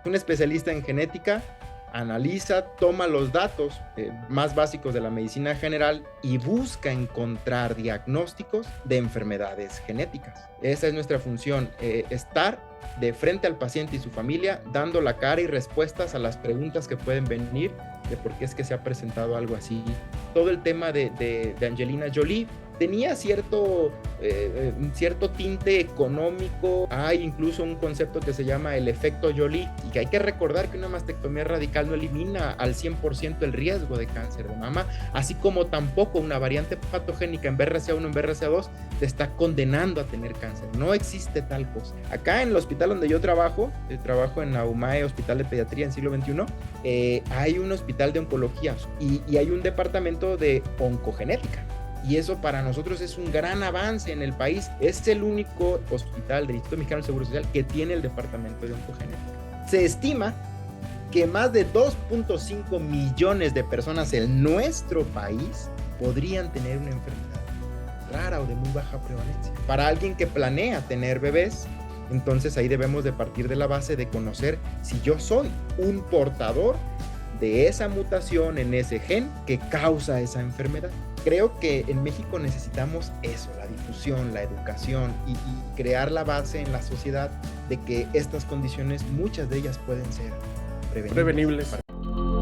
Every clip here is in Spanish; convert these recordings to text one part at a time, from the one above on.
Un especialista en genética analiza, toma los datos más básicos de la medicina general y busca encontrar diagnósticos de enfermedades genéticas. Esa es nuestra función, estar de frente al paciente y su familia, dando la cara y respuestas a las preguntas que pueden venir de por qué es que se ha presentado algo así. Todo el tema de Angelina Jolie tenía cierto tinte económico. Hay incluso un concepto que se llama el efecto Jolie, y que hay que recordar que una mastectomía radical no elimina al 100% el riesgo de cáncer de mama, así como tampoco una variante patogénica en BRCA1, en BRCA2, te está condenando a tener cáncer. No existe tal cosa. Acá en el hospital donde yo trabajo en la UMAE, Hospital de Pediatría en siglo XXI, hay un hospital de oncología y hay un departamento de oncogenética. Y eso para nosotros es un gran avance en el país. Es el único hospital del Instituto Mexicano del Seguro Social que tiene el departamento de oncogenética. Se estima que más de 2.5 millones de personas en nuestro país podrían tener una enfermedad rara o de muy baja prevalencia. Para alguien que planea tener bebés, entonces ahí debemos de partir de la base de conocer si yo soy un portador de esa mutación en ese gen que causa esa enfermedad. Creo que en México necesitamos eso, la difusión, la educación y crear la base en la sociedad de que estas condiciones, muchas de ellas pueden ser prevenibles.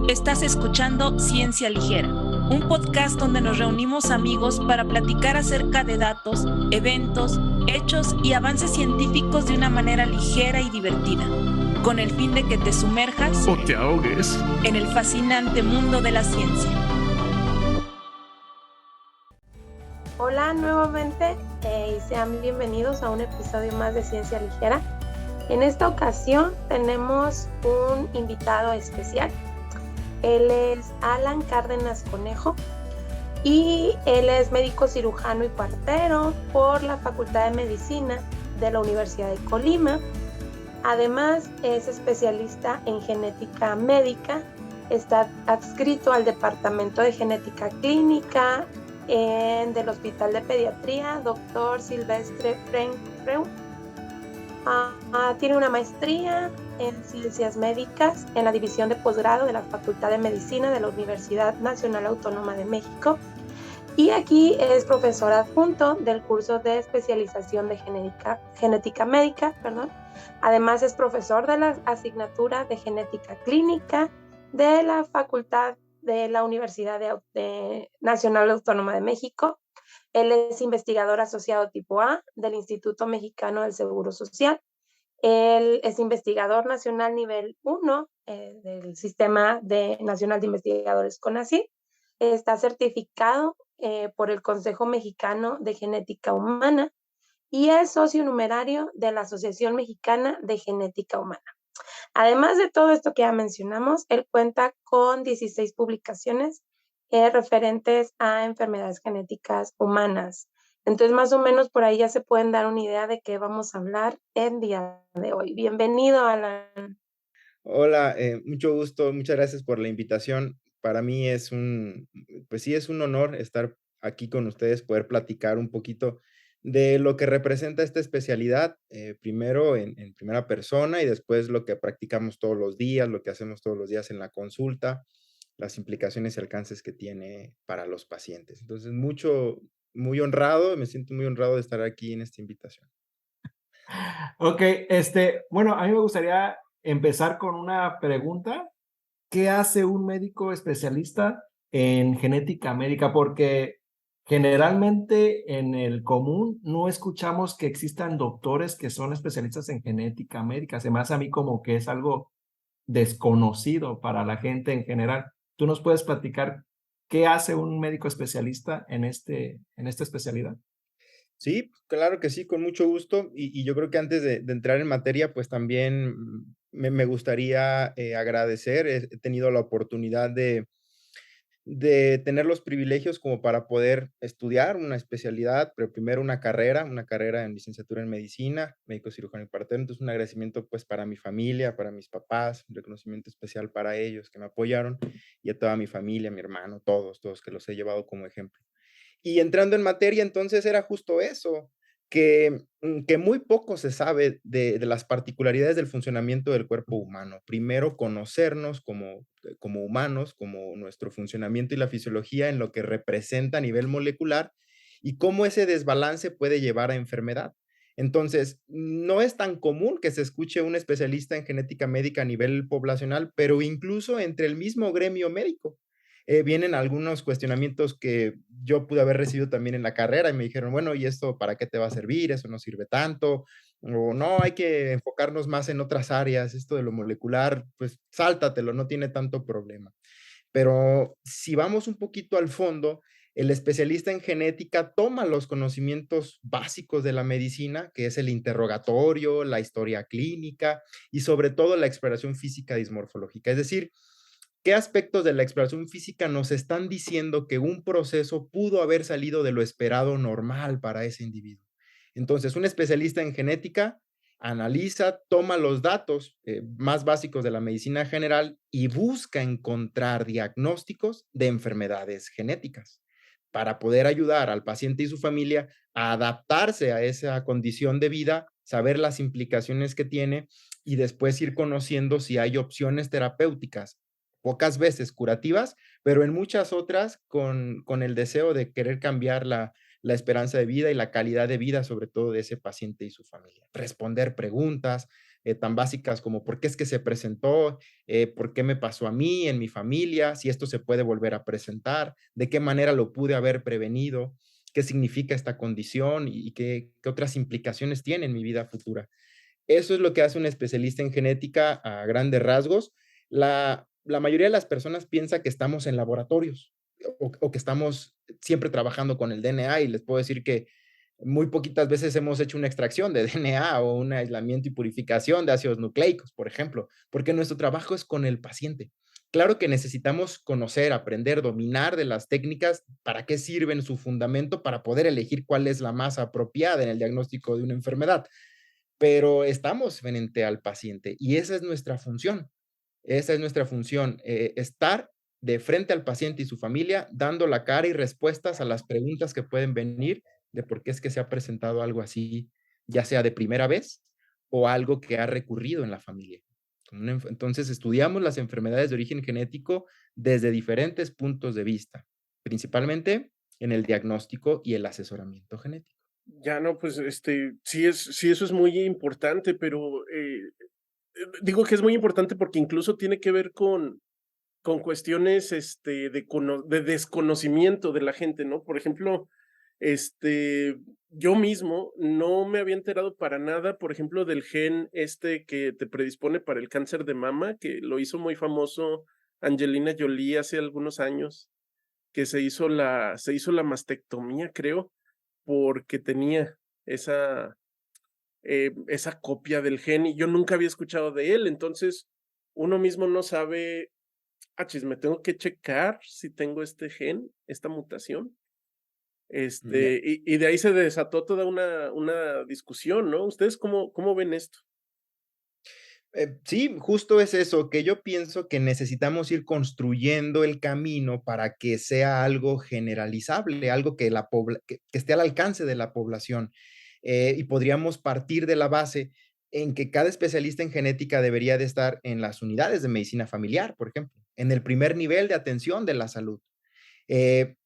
Estás escuchando Ciencia Ligera, un podcast donde nos reunimos amigos para platicar acerca de datos, eventos, hechos y avances científicos de una manera ligera y divertida, con el fin de que te sumerjas o te ahogues en el fascinante mundo de la ciencia. Hola nuevamente y sean bienvenidos a un episodio más de Ciencia Ligera. En esta ocasión tenemos un invitado especial. Él es Alan Cárdenas Conejo y él es médico cirujano y partero por la Facultad de Medicina de la Universidad de Colima. Además es especialista en genética médica, está adscrito al Departamento de Genética Clínica del Hospital de Pediatría, Dr. Silvestre Freund. Tiene una maestría en Ciencias Médicas en la División de Posgrado de la Facultad de Medicina de la Universidad Nacional Autónoma de México y aquí es profesor adjunto del curso de especialización de genética médica. Además es profesor de la asignatura de Genética Clínica de la Facultad de la Universidad Nacional Autónoma de México. Él es investigador asociado tipo A del Instituto Mexicano del Seguro Social. Él es investigador nacional nivel 1 del Sistema Nacional de Investigadores CONACYT. Está certificado por el Consejo Mexicano de Genética Humana y es socio numerario de la Asociación Mexicana de Genética Humana. Además de todo esto que ya mencionamos, él cuenta con 16 publicaciones referentes a enfermedades genéticas humanas. Entonces, más o menos por ahí ya se pueden dar una idea de qué vamos a hablar el día de hoy. Bienvenido, Alan. Hola, mucho gusto, muchas gracias por la invitación. Para mí es pues sí, es un honor estar aquí con ustedes, poder platicar un poquito de lo que representa esta especialidad, primero en primera persona y después lo que practicamos todos los días, lo que hacemos todos los días en la consulta, las implicaciones y alcances que tiene para los pacientes. Entonces, muy honrado, me siento muy honrado de estar aquí en esta invitación. Ok, bueno, a mí me gustaría empezar con una pregunta. ¿Qué hace un médico especialista en genética médica? Porque generalmente en el común no escuchamos que existan doctores que son especialistas en genética médica. Se me hace a mí como que es algo desconocido para la gente en general. ¿Tú nos puedes platicar qué hace un médico especialista en esta especialidad? Sí, claro que sí, con mucho gusto. Y yo creo que antes de entrar en materia, pues también me gustaría agradecer. He tenido la oportunidad de tener los privilegios como para poder estudiar una especialidad, pero primero una carrera en licenciatura en medicina, médico cirujano y partero. Entonces, un agradecimiento pues para mi familia, para mis papás, un reconocimiento especial para ellos que me apoyaron y a toda mi familia, mi hermano, todos que los he llevado como ejemplo. Y entrando en materia, entonces era justo eso. que muy poco se sabe de las particularidades del funcionamiento del cuerpo humano. Primero, conocernos como humanos, como nuestro funcionamiento y la fisiología en lo que representa a nivel molecular y cómo ese desbalance puede llevar a enfermedad. Entonces, no es tan común que se escuche un especialista en genética médica a nivel poblacional, pero incluso entre el mismo gremio médico vienen algunos cuestionamientos que yo pude haber recibido también en la carrera y me dijeron, bueno, ¿y esto para qué te va a servir? Eso no sirve tanto. O no, hay que enfocarnos más en otras áreas. Esto de lo molecular, pues sáltatelo, no tiene tanto problema. Pero si vamos un poquito al fondo, el especialista en genética toma los conocimientos básicos de la medicina, que es el interrogatorio, la historia clínica y sobre todo la exploración física dismorfológica. Es decir, ¿qué aspectos de la exploración física nos están diciendo que un proceso pudo haber salido de lo esperado normal para ese individuo? Entonces, un especialista en genética analiza, toma los datos más básicos de la medicina general y busca encontrar diagnósticos de enfermedades genéticas para poder ayudar al paciente y su familia a adaptarse a esa condición de vida, saber las implicaciones que tiene y después ir conociendo si hay opciones terapéuticas pocas veces curativas, pero en muchas otras con el deseo de querer cambiar la esperanza de vida y la calidad de vida, sobre todo de ese paciente y su familia. Responder preguntas tan básicas como por qué es que se presentó, por qué me pasó a mí, en mi familia, si esto se puede volver a presentar, de qué manera lo pude haber prevenido, qué significa esta condición y qué otras implicaciones tiene en mi vida futura. Eso es lo que hace un especialista en genética a grandes rasgos. La mayoría de las personas piensa que estamos en laboratorios o que estamos siempre trabajando con el DNA y les puedo decir que muy poquitas veces hemos hecho una extracción de DNA o un aislamiento y purificación de ácidos nucleicos, por ejemplo, porque nuestro trabajo es con el paciente. Claro que necesitamos conocer, aprender, dominar de las técnicas, para qué sirven su fundamento, para poder elegir cuál es la más apropiada en el diagnóstico de una enfermedad, pero estamos frente al paciente y esa es nuestra función. Esa es nuestra función, estar de frente al paciente y su familia, dando la cara y respuestas a las preguntas que pueden venir de por qué es que se ha presentado algo así, ya sea de primera vez o algo que ha recurrido en la familia. Entonces, estudiamos las enfermedades de origen genético desde diferentes puntos de vista, principalmente en el diagnóstico y el asesoramiento genético. Ya no, pues, sí, eso es muy importante, pero, digo que es muy importante porque incluso tiene que ver con cuestiones, de desconocimiento de la gente, ¿no? Por ejemplo, yo mismo no me había enterado para nada, por ejemplo, del gen que te predispone para el cáncer de mama, que lo hizo muy famoso Angelina Jolie hace algunos años, que se hizo la mastectomía, creo, porque tenía esa, esa copia del gen y yo nunca había escuchado de él. Entonces, uno mismo no sabe, chis, me tengo que checar si tengo este gen, esta mutación. Ya. Y de ahí se desató toda una discusión, ¿no? ¿Ustedes cómo ven esto? Sí, justo es eso, que yo pienso que necesitamos ir construyendo el camino para que sea algo generalizable, algo que, que esté al alcance de la población. Y podríamos partir de la base en que cada especialista en genética debería de estar en las unidades de medicina familiar, por ejemplo, en el primer nivel de atención de la salud.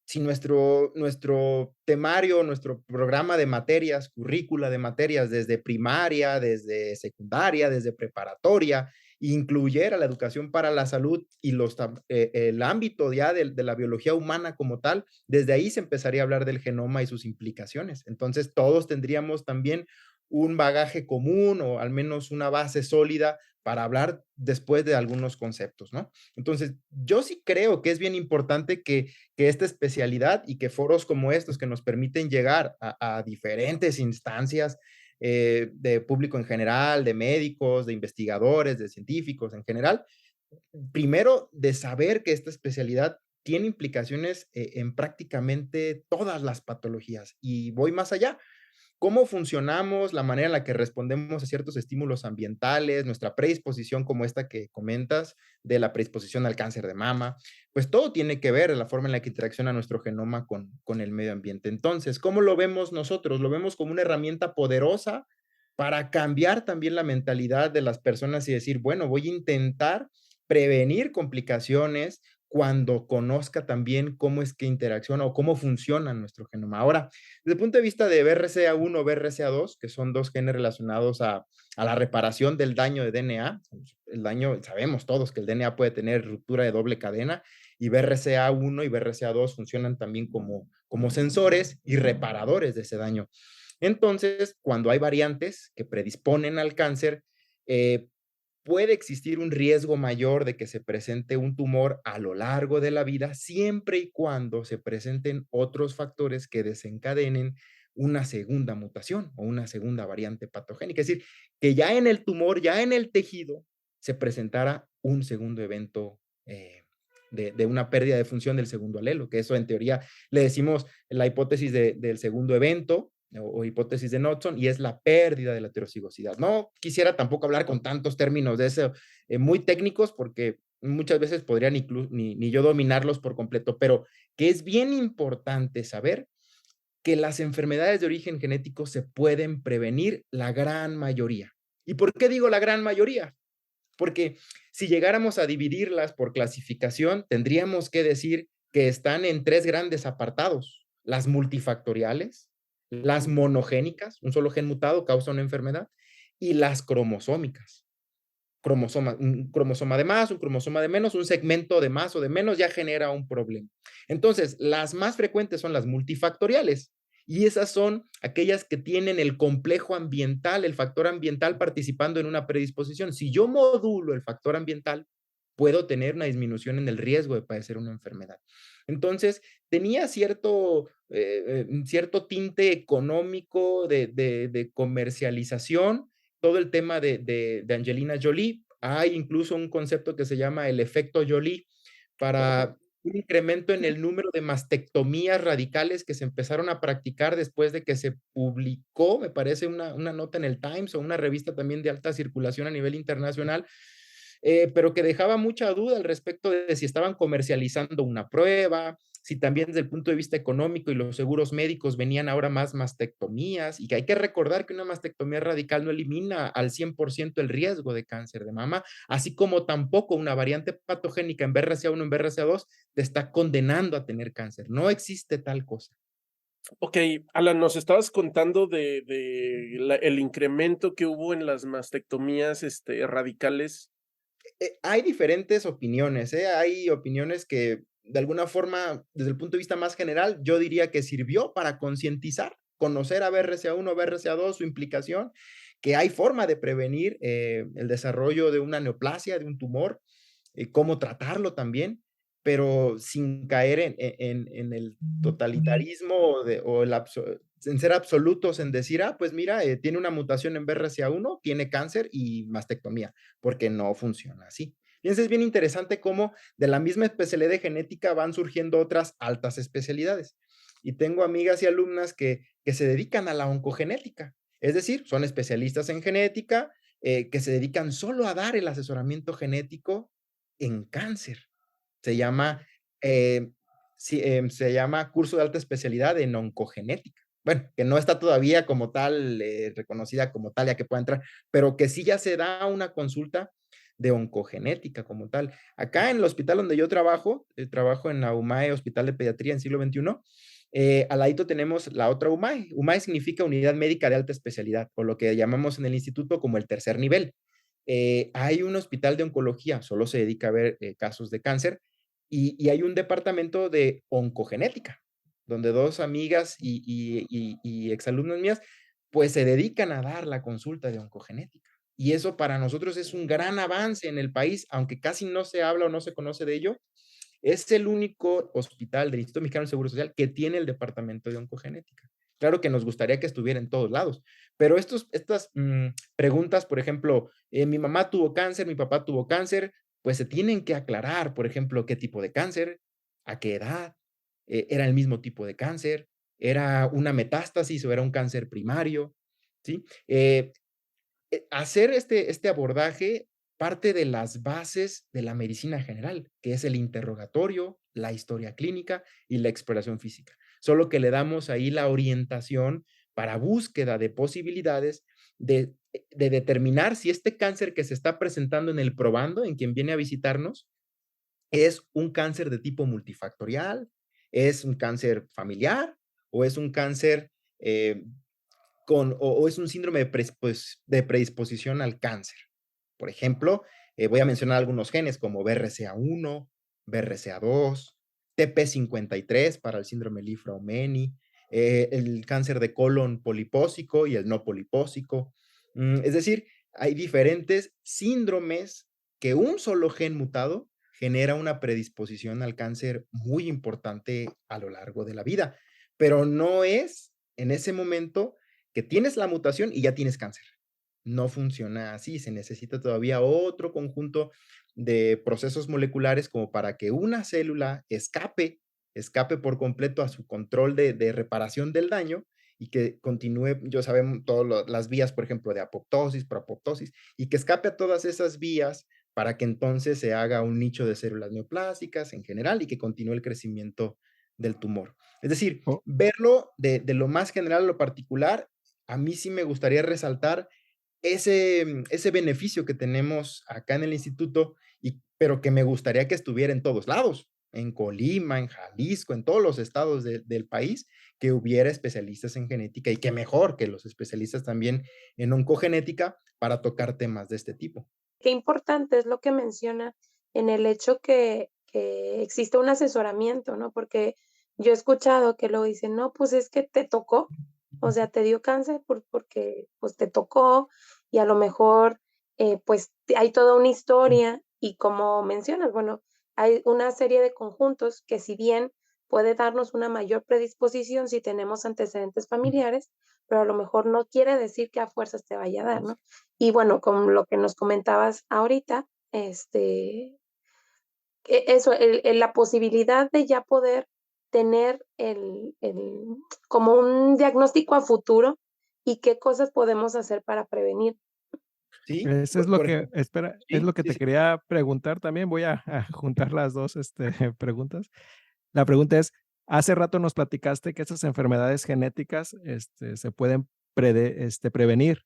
Si nuestro temario, nuestro programa de materias, currícula de materias desde primaria, desde secundaria, desde preparatoria, incluyera la educación para la salud y el ámbito ya de la biología humana como tal, desde ahí se empezaría a hablar del genoma y sus implicaciones. Entonces, todos tendríamos también un bagaje común o al menos una base sólida para hablar después de algunos conceptos, ¿no? Entonces, yo sí creo que es bien importante que esta especialidad y que foros como estos que nos permiten llegar a diferentes instancias de público en general, de médicos, de investigadores, de científicos en general, primero de saber que esta especialidad tiene implicaciones en prácticamente todas las patologías. Y voy más allá. cómo funcionamos, la manera en la que respondemos a ciertos estímulos ambientales, nuestra predisposición como esta que comentas, de la predisposición al cáncer de mama, pues todo tiene que ver la forma en la que interacciona nuestro genoma con el medio ambiente. Entonces, ¿cómo lo vemos nosotros? Lo vemos como una herramienta poderosa para cambiar también la mentalidad de las personas y decir, bueno, voy a intentar prevenir complicaciones cuando conozca también cómo es que interacciona o cómo funciona nuestro genoma. Ahora, desde el punto de vista de BRCA1 o BRCA2, que son dos genes relacionados a la reparación del daño de DNA, el daño, sabemos todos que el DNA puede tener ruptura de doble cadena, y BRCA1 y BRCA2 funcionan también como sensores y reparadores de ese daño. Entonces, cuando hay variantes que predisponen al cáncer, eh, puede existir un riesgo mayor de que se presente un tumor a lo largo de la vida, siempre y cuando se presenten otros factores que desencadenen una segunda mutación o una segunda variante patogénica. Es decir, que ya en el tumor, ya en el tejido, se presentara un segundo evento de una pérdida de función del segundo alelo, que eso en teoría le decimos la hipótesis del segundo evento, o hipótesis de Knudson, y es la pérdida de la heterocigosidad. No quisiera tampoco hablar con tantos términos de eso, muy técnicos, porque muchas veces podría ni yo dominarlos por completo, pero que es bien importante saber que las enfermedades de origen genético se pueden prevenir la gran mayoría. ¿Y por qué digo la gran mayoría? Porque si llegáramos a dividirlas por clasificación, tendríamos que decir que están en tres grandes apartados: las multifactoriales, las monogénicas, un solo gen mutado causa una enfermedad, y las cromosómicas. Un cromosoma de más, un cromosoma de menos, un segmento de más o de menos ya genera un problema. Entonces, las más frecuentes son las multifactoriales, y esas son aquellas que tienen el complejo ambiental, el factor ambiental participando en una predisposición. Si yo modulo el factor ambiental, puedo tener una disminución en el riesgo de padecer una enfermedad. Entonces, tenía cierto tinte económico de comercialización, todo el tema de Angelina Jolie. Hay incluso un concepto que se llama el efecto Jolie para un incremento en el número de mastectomías radicales que se empezaron a practicar después de que se publicó, me parece, una nota en el Times o una revista también de alta circulación a nivel internacional, pero que dejaba mucha duda al respecto de si estaban comercializando una prueba, si también desde el punto de vista económico y los seguros médicos venían ahora más mastectomías, y que hay que recordar que una mastectomía radical no elimina al 100% el riesgo de cáncer de mama, así como tampoco una variante patogénica en BRCA1 o en BRCA2 te está condenando a tener cáncer. No existe tal cosa. Ok, Alan, nos estabas contando el incremento que hubo en las mastectomías radicales. Hay diferentes opiniones, ¿eh? Hay opiniones que de alguna forma, desde el punto de vista más general, yo diría que sirvió para concientizar, conocer a BRCA1, BRCA2, su implicación, que hay forma de prevenir el desarrollo de una neoplasia, de un tumor, cómo tratarlo también, pero sin caer en el totalitarismo en ser absolutos, en decir, pues mira, tiene una mutación en BRCA1, tiene cáncer y mastectomía, porque no funciona así. Fíjense, es bien interesante cómo de la misma especialidad de genética van surgiendo otras altas especialidades. Y tengo amigas y alumnas que se dedican a la oncogenética, es decir, son especialistas en genética, que se dedican solo a dar el asesoramiento genético en cáncer. Se llama, se llama curso de alta especialidad en oncogenética. Bueno, que no está todavía como tal, reconocida como tal, ya que pueda entrar, pero que sí ya se da una consulta de oncogenética como tal. Acá en el hospital donde yo trabajo en la UMAE, Hospital de Pediatría en siglo XXI, al ladito tenemos la otra UMAE. UMAE significa Unidad Médica de Alta Especialidad, o lo que llamamos en el instituto como el tercer nivel. Hay un hospital de oncología, solo se dedica a ver casos de cáncer, y hay un departamento de oncogenética, donde dos amigas y exalumnos mías, pues se dedican a dar la consulta de oncogenética. Y eso para nosotros es un gran avance en el país, aunque casi no se habla o no se conoce de ello. Es el único hospital del Instituto Mexicano del Seguro Social que tiene el departamento de oncogenética. Claro que nos gustaría que estuviera en todos lados, pero estas preguntas, por ejemplo, mi mamá tuvo cáncer, mi papá tuvo cáncer, pues se tienen que aclarar, por ejemplo, qué tipo de cáncer, a qué edad, era el mismo tipo de cáncer, era una metástasis o era un cáncer primario, ¿sí? Hacer este abordaje parte de las bases de la medicina general, que es el interrogatorio, la historia clínica y la exploración física. Solo que le damos ahí la orientación para búsqueda de posibilidades de determinar si este cáncer que se está presentando en el probando, en quien viene a visitarnos, es un cáncer de tipo multifactorial, es un cáncer familiar o es un cáncer o es un síndrome de predisposición al cáncer. Por ejemplo, voy a mencionar algunos genes como BRCA1, BRCA2, TP53 para el síndrome Li-Fraumeni, el cáncer de colon polipósico y el no polipósico. Es decir, hay diferentes síndromes que un solo gen mutado genera una predisposición al cáncer muy importante a lo largo de la vida, pero no es en ese momento que tienes la mutación y ya tienes cáncer. No funciona así, se necesita todavía otro conjunto de procesos moleculares como para que una célula escape por completo a su control de reparación del daño y que continúe, ya sabemos, todas las vías, por ejemplo, de apoptosis, proapoptosis, y que escape a todas esas vías para que entonces se haga un nicho de células neoplásicas en general y que continúe el crecimiento del tumor. Es decir, Oh, verlo de lo más general a lo particular, a mí sí me gustaría resaltar ese beneficio que tenemos acá en el instituto, pero que me gustaría que estuviera en todos lados, en Colima, en Jalisco, en todos los estados del país, que hubiera especialistas en genética y que mejor que los especialistas también en oncogenética para tocar temas de este tipo. Qué importante es lo que menciona en el hecho que existe un asesoramiento, ¿no? Porque yo he escuchado que lo dicen, no, pues es que te tocó, o sea, te dio cáncer porque pues te tocó y a lo mejor pues hay toda una historia y como mencionas, bueno, hay una serie de conjuntos que si bien puede darnos una mayor predisposición si tenemos antecedentes familiares, pero a lo mejor no quiere decir que a fuerzas te vaya a dar, ¿no? Y bueno, con lo que nos comentabas ahorita, eso, la posibilidad de ya poder tener como un diagnóstico a futuro y qué cosas podemos hacer para prevenir. ¿Sí? eso es lo Por que, ejemplo, espera, es sí, lo que sí, te sí. quería preguntar también. Voy a juntar las dos preguntas. La pregunta es, hace rato nos platicaste que esas enfermedades genéticas se pueden prevenir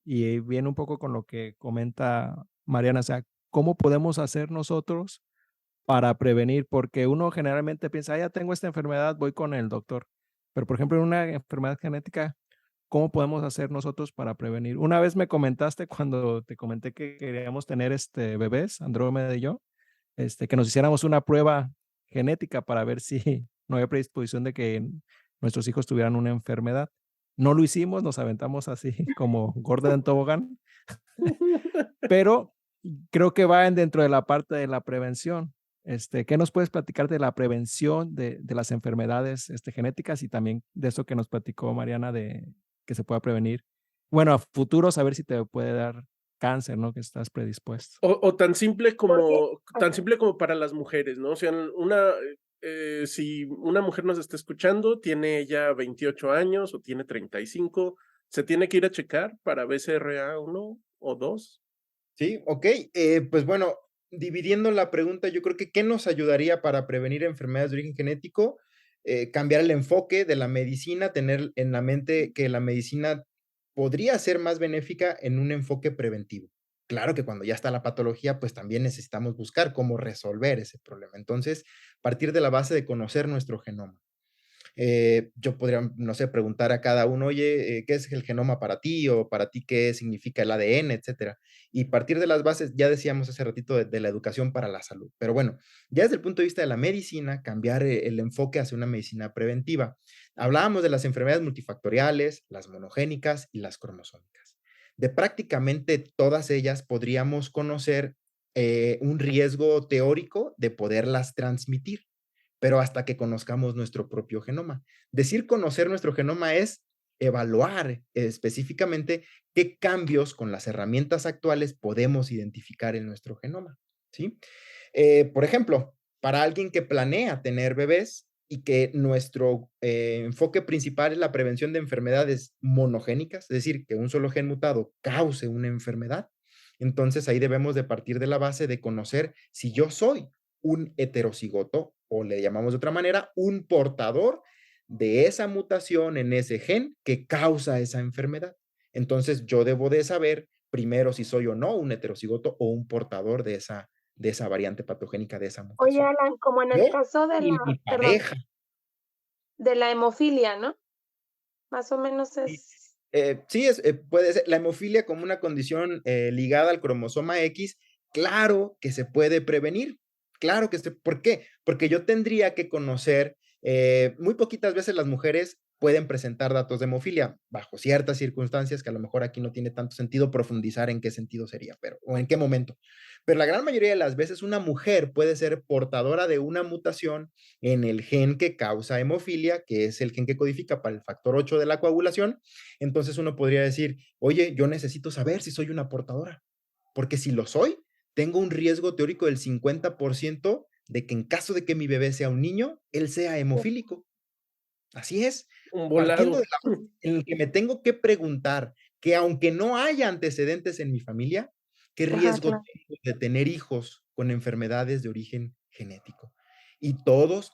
y viene un poco con lo que comenta Mariana, o sea, ¿cómo podemos hacer nosotros para prevenir? Porque uno generalmente piensa, "Ah, ya tengo esta enfermedad, voy con el doctor". Pero, por ejemplo, en una enfermedad genética, ¿cómo podemos hacer nosotros para prevenir? Una vez me comentaste cuando te comenté que queríamos tener bebés, Andrómeda y yo, que nos hiciéramos una prueba genética para ver si no había predisposición de que nuestros hijos tuvieran una enfermedad. No lo hicimos, nos aventamos así como gorda en tobogán, pero creo que va dentro de la parte de la prevención. ¿Qué nos puedes platicar de la prevención de las enfermedades genéticas y también de eso que nos platicó Mariana de que se pueda prevenir? Bueno, a futuro saber si te puede dar cáncer, ¿no? Que estás predispuesto. O Porque, tan ajá, simple como para las mujeres, ¿no? O sea, si una mujer nos está escuchando, tiene ya 28 años o tiene 35, ¿se tiene que ir a checar para BCRA1 o 2? Sí, ok. Pues bueno, dividiendo la pregunta, yo creo que ¿qué nos ayudaría para prevenir enfermedades de origen genético? Cambiar el enfoque de la medicina, tener en la mente que la medicina podría ser más benéfica en un enfoque preventivo. Claro que cuando ya está la patología, pues también necesitamos buscar cómo resolver ese problema. Entonces, partir de la base de conocer nuestro genoma. Yo podría, no sé, preguntar a cada uno, oye, ¿qué es el genoma para ti? O para ti, ¿qué significa el ADN, etcétera? Y partir de las bases, ya decíamos hace ratito, de la educación para la salud. Pero bueno, ya desde el punto de vista de la medicina, cambiar el enfoque hacia una medicina preventiva. Hablábamos de las enfermedades multifactoriales, las monogénicas y las cromosómicas. De prácticamente todas ellas podríamos conocer un riesgo teórico de poderlas transmitir, pero hasta que conozcamos nuestro propio genoma. Decir conocer nuestro genoma es evaluar específicamente qué cambios con las herramientas actuales podemos identificar en nuestro genoma, ¿sí? Por ejemplo, para alguien que planea tener bebés, y que nuestro enfoque principal es la prevención de enfermedades monogénicas, es decir, que un solo gen mutado cause una enfermedad, entonces ahí debemos de partir de la base de conocer si yo soy un heterocigoto o le llamamos de otra manera, un portador de esa mutación en ese gen que causa esa enfermedad. Entonces yo debo de saber primero si soy o no un heterocigoto o un portador de esa variante patogénica, de esa Oye, mutación. Alan, como en el Yo caso de y la, mi perdón, pareja. de la hemofilia, ¿no? Más o menos Sí, es, sí puede ser la hemofilia como una condición ligada al cromosoma X, claro que se puede prevenir, claro que se, ¿por qué? Porque yo tendría que conocer, muy poquitas veces las mujeres pueden presentar datos de hemofilia, bajo ciertas circunstancias que a lo mejor aquí no tiene tanto sentido profundizar en qué sentido sería, pero, o en qué momento. Pero la gran mayoría de las veces una mujer puede ser portadora de una mutación en el gen que causa hemofilia, que es el gen que codifica para el factor 8 de la coagulación. Entonces uno podría decir, oye, yo necesito saber si soy una portadora, porque si lo soy, tengo un riesgo teórico del 50% de que en caso de que mi bebé sea un niño, él sea hemofílico. Así es, Un partiendo de volado. la base en el que me tengo que preguntar que aunque no haya antecedentes en mi familia, ¿qué ajá, riesgo claro. tengo de tener hijos con enfermedades de origen genético? Y todos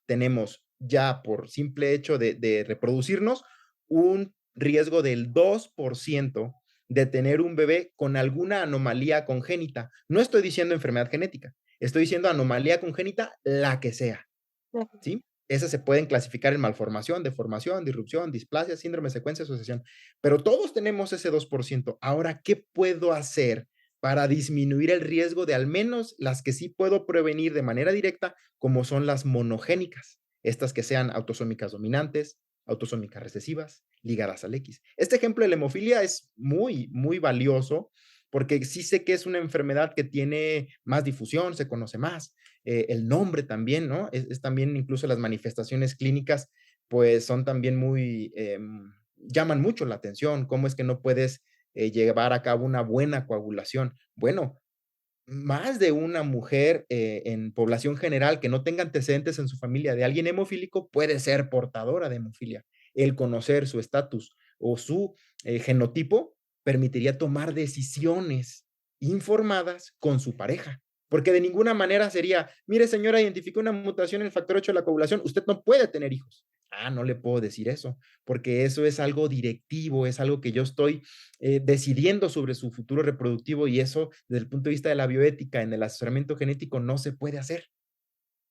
tenemos ya por simple hecho de reproducirnos un riesgo del 2% de tener un bebé con alguna anomalía congénita. No estoy diciendo enfermedad genética, estoy diciendo anomalía congénita, la que sea. ¿Sí? Esas se pueden clasificar en malformación, deformación, disrupción, displasia, síndrome, secuencia, asociación. Pero todos tenemos ese 2%. Ahora, ¿qué puedo hacer para disminuir el riesgo de al menos las que sí puedo prevenir de manera directa, como son las monogénicas? Estas que sean autosómicas dominantes, autosómicas recesivas, ligadas al X. Este ejemplo de la hemofilia es muy valioso porque sí sé que es una enfermedad que tiene más difusión, se conoce más, el nombre también, ¿no? También incluso las manifestaciones clínicas, pues son también llaman mucho la atención, cómo es que no puedes llevar a cabo una buena coagulación. Bueno, más de una mujer en población general que no tenga antecedentes en su familia de alguien hemofílico puede ser portadora de hemofilia. El conocer su estatus o su genotipo permitiría tomar decisiones informadas con su pareja. Porque de ninguna manera sería, mire señora, identificó una mutación en el factor 8 de la coagulación, usted no puede tener hijos. Ah, no le puedo decir eso, porque eso es algo directivo, es algo que yo estoy decidiendo sobre su futuro reproductivo y eso desde el punto de vista de la bioética en el asesoramiento genético no se puede hacer,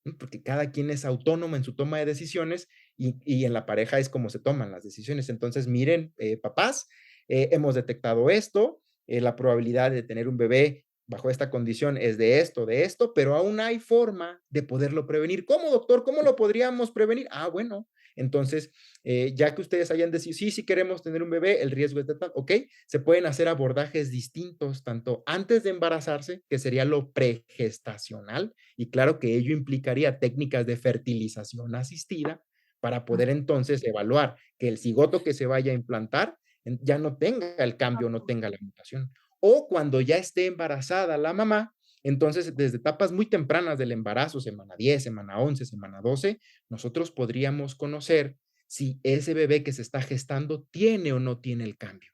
¿no? Porque cada quien es autónomo en su toma de decisiones y en la pareja es como se toman las decisiones. Entonces, miren, papás, hemos detectado esto, la probabilidad de tener un bebé bajo esta condición es de esto, pero aún hay forma de poderlo prevenir. ¿Cómo, doctor? ¿Cómo lo podríamos prevenir? Ah, bueno, entonces, ya que ustedes hayan decidido, sí, sí queremos tener un bebé, el riesgo es de tal, ok, se pueden hacer abordajes distintos, tanto antes de embarazarse, que sería lo pregestacional, y claro que ello implicaría técnicas de fertilización asistida para poder entonces evaluar que el cigoto que se vaya a implantar ya no tenga el cambio, no tenga la mutación. O cuando ya esté embarazada la mamá, entonces desde etapas muy tempranas del embarazo, semana 10, semana 11, semana 12, nosotros podríamos conocer si ese bebé que se está gestando tiene o no tiene el cambio.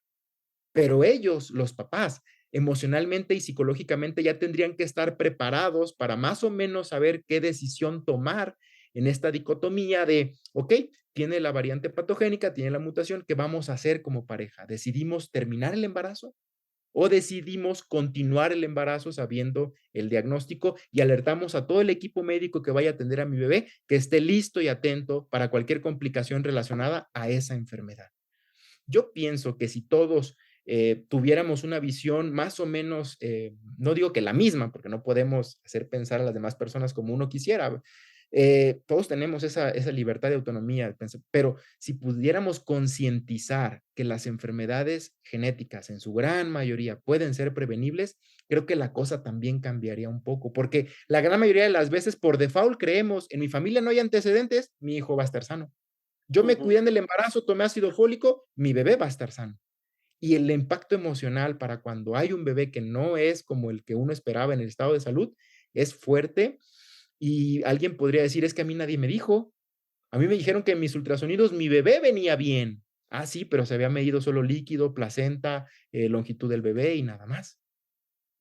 Pero ellos, los papás, emocionalmente y psicológicamente ya tendrían que estar preparados para más o menos saber qué decisión tomar en esta dicotomía de, ok, tiene la variante patogénica, tiene la mutación, ¿qué vamos a hacer como pareja? ¿Decidimos terminar el embarazo? ¿O decidimos continuar el embarazo sabiendo el diagnóstico y alertamos a todo el equipo médico que vaya a atender a mi bebé que esté listo y atento para cualquier complicación relacionada a esa enfermedad? Yo pienso que si todos tuviéramos una visión más o menos, no digo que la misma, porque no podemos hacer pensar a las demás personas como uno quisiera, todos tenemos esa libertad de autonomía, de pensar, pero si pudiéramos concientizar que las enfermedades genéticas en su gran mayoría pueden ser prevenibles, creo que la cosa también cambiaría un poco, porque la gran mayoría de las veces por default creemos, en mi familia no hay antecedentes, mi hijo va a estar sano. Yo me cuidé en el embarazo, tomé ácido fólico, mi bebé va a estar sano. Y el impacto emocional para cuando hay un bebé que no es como el que uno esperaba en el estado de salud es fuerte Y alguien podría decir, es que a mí nadie me dijo. A mí me dijeron que en mis ultrasonidos mi bebé venía bien. Ah, sí, pero se había medido solo líquido, placenta, longitud del bebé y nada más.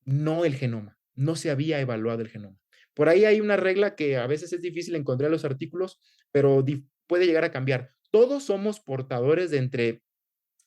No el genoma. No se había evaluado el genoma. Por ahí hay una regla que a veces es difícil encontrar en los artículos, pero puede llegar a cambiar. Todos somos portadores de entre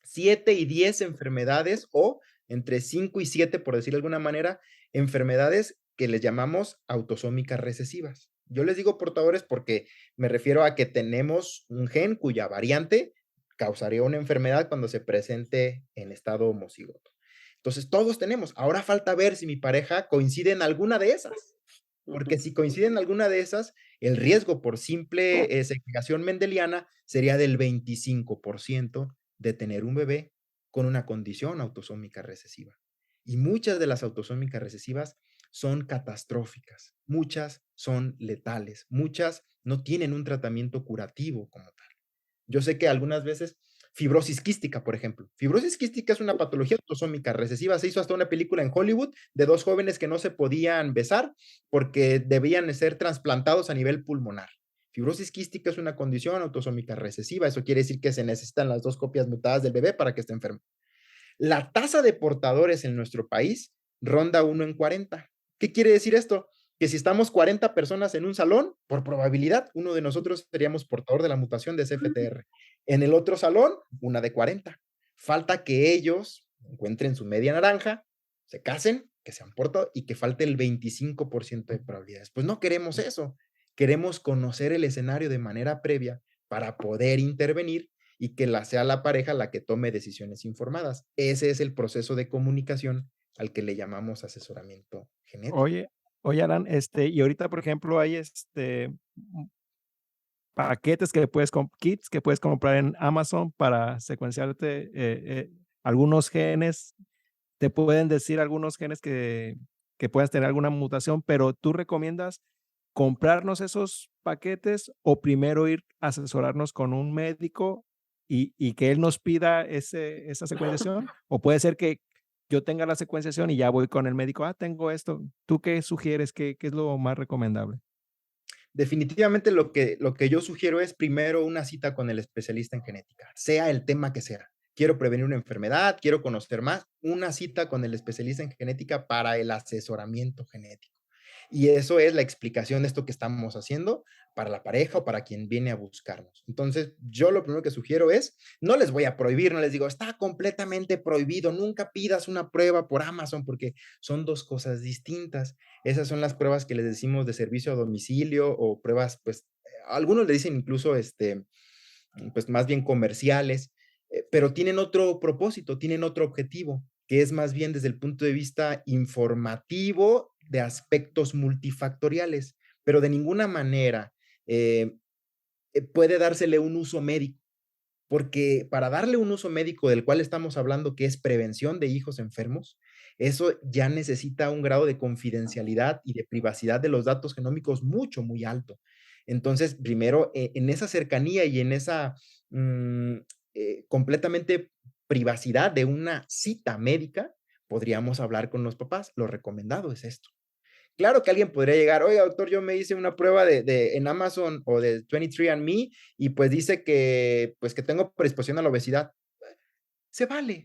7 y 10 enfermedades o entre 5 y 7, por decirlo de alguna manera, enfermedades que les llamamos autosómicas recesivas. Yo les digo portadores porque me refiero a que tenemos un gen cuya variante causaría una enfermedad cuando se presente en estado homocigoto. Entonces, todos tenemos. Ahora falta ver si mi pareja coincide en alguna de esas. Porque si coincide en alguna de esas, el riesgo por simple segregación mendeliana sería del 25% de tener un bebé con una condición autosómica recesiva. Y muchas de las autosómicas recesivas son catastróficas, muchas son letales, muchas no tienen un tratamiento curativo como tal. Yo sé que algunas veces fibrosis quística, por ejemplo. Fibrosis quística es una patología autosómica recesiva. Se hizo hasta una película en Hollywood de dos jóvenes que no se podían besar porque debían ser trasplantados a nivel pulmonar. Fibrosis quística es una condición autosómica recesiva. Eso quiere decir que se necesitan las dos copias mutadas del bebé para que esté enfermo. La tasa de portadores en nuestro país ronda 1 en 40. ¿Qué quiere decir esto? Que si estamos 40 personas en un salón, por probabilidad, uno de nosotros seríamos portador de la mutación de CFTR. En el otro salón, una de 40. Falta que ellos encuentren su media naranja, se casen, que sean portadores y que falte el 25% de probabilidades. Pues no queremos eso. Queremos conocer el escenario de manera previa para poder intervenir y que sea la pareja la que tome decisiones informadas. Ese es el proceso de comunicación al que le llamamos asesoramiento genético. Oye, Alan, y ahorita, por ejemplo, hay paquetes que kits que puedes comprar en Amazon para secuenciarte algunos genes. Te pueden decir algunos genes que puedas tener alguna mutación, pero ¿tú recomiendas comprarnos esos paquetes o primero ir a asesorarnos con un médico y que él nos pida esa secuenciación? ¿O puede ser que yo tenga la secuenciación y ya voy con el médico, tengo esto? ¿Tú qué sugieres? ¿Qué es lo más recomendable? Definitivamente lo que yo sugiero es primero una cita con el especialista en genética, sea el tema que sea. Quiero prevenir una enfermedad, quiero conocer más, una cita con el especialista en genética para el asesoramiento genético. Y eso es la explicación de esto que estamos haciendo para la pareja o para quien viene a buscarnos. Entonces, yo lo primero que sugiero es, no les voy a prohibir, no les digo, está completamente prohibido, nunca pidas una prueba por Amazon porque son dos cosas distintas. Esas son las pruebas que les decimos de servicio a domicilio o pruebas, pues, algunos le dicen incluso, pues, más bien comerciales, pero tienen otro propósito, tienen otro objetivo, que es más bien desde el punto de vista informativo de aspectos multifactoriales, pero de ninguna manera puede dársele un uso médico, porque para darle un uso médico del cual estamos hablando, que es prevención de hijos enfermos, eso ya necesita un grado de confidencialidad y de privacidad de los datos genómicos mucho, muy alto. Entonces, primero, en esa cercanía y en esa completamente privacidad de una cita médica, podríamos hablar con los papás. Lo recomendado es esto. Claro que alguien podría llegar, oye, doctor, yo me hice una prueba en Amazon o de 23andMe y pues dice que, pues que tengo predisposición a la obesidad. Se vale,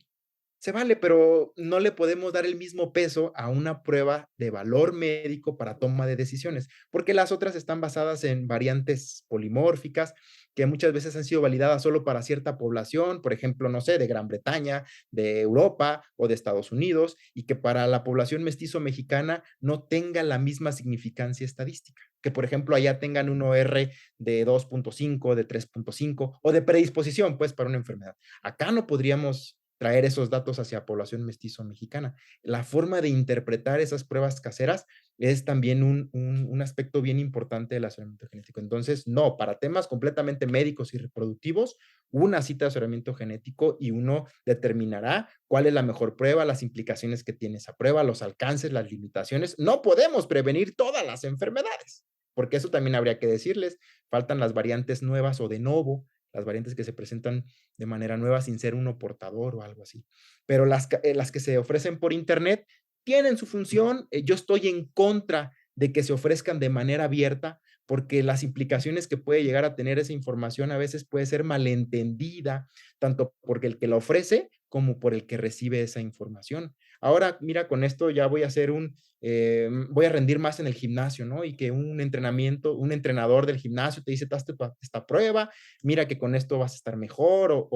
se vale, pero no le podemos dar el mismo peso a una prueba de valor médico para toma de decisiones, porque las otras están basadas en variantes polimórficas que muchas veces han sido validadas solo para cierta población, por ejemplo, no sé, de Gran Bretaña, de Europa o de Estados Unidos, y que para la población mestizo mexicana no tenga la misma significancia estadística. Que, por ejemplo, allá tengan un OR de 2.5, de 3.5 o de predisposición, pues, para una enfermedad. Acá no podríamos traer esos datos hacia población mestizo mexicana. La forma de interpretar esas pruebas caseras es también un aspecto bien importante del asesoramiento genético. Entonces, no, para temas completamente médicos y reproductivos, una cita de asesoramiento genético y uno determinará cuál es la mejor prueba, las implicaciones que tiene esa prueba, los alcances, las limitaciones. No podemos prevenir todas las enfermedades, porque eso también habría que decirles. Faltan las variantes nuevas o de novo, las variantes que se presentan de manera nueva sin ser uno portador o algo así. Pero las que se ofrecen por internet tienen su función. Yo estoy en contra de que se ofrezcan de manera abierta, porque las implicaciones que puede llegar a tener esa información a veces puede ser malentendida, tanto por el que la ofrece como por el que recibe esa información. Ahora, mira, con esto ya voy a hacer voy a rendir más en el gimnasio, ¿no? Y que un entrenador del gimnasio te dice, hazte esta prueba, mira que con esto vas a estar mejor,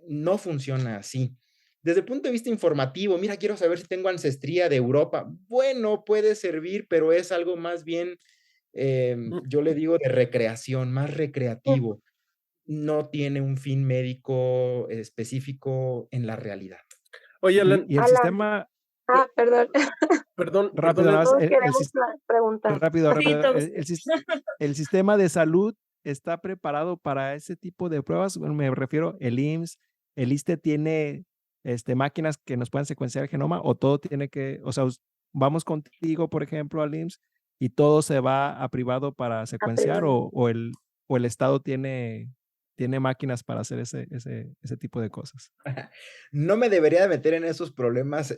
no funciona así. Desde el punto de vista informativo, mira, quiero saber si tengo ancestría de Europa. Bueno, puede servir, pero es algo más bien, yo le digo de recreación, más recreativo. No tiene un fin médico específico en la realidad. Oye, Alan, Y el Alan, sistema, perdón, perdón, rápido, nada más, todos queremos preguntar. rápido, Sí, rápido. todos. El sistema de salud está preparado para ese tipo de pruebas. Bueno, me refiero, el IMSS, el ISSSTE tiene máquinas que nos puedan secuenciar el genoma o todo tiene que, o sea, vamos contigo, por ejemplo, al IMSS y todo se va a privado para secuenciar Privado. o el Estado tiene máquinas para hacer ese tipo de cosas. No me debería de meter en esos problemas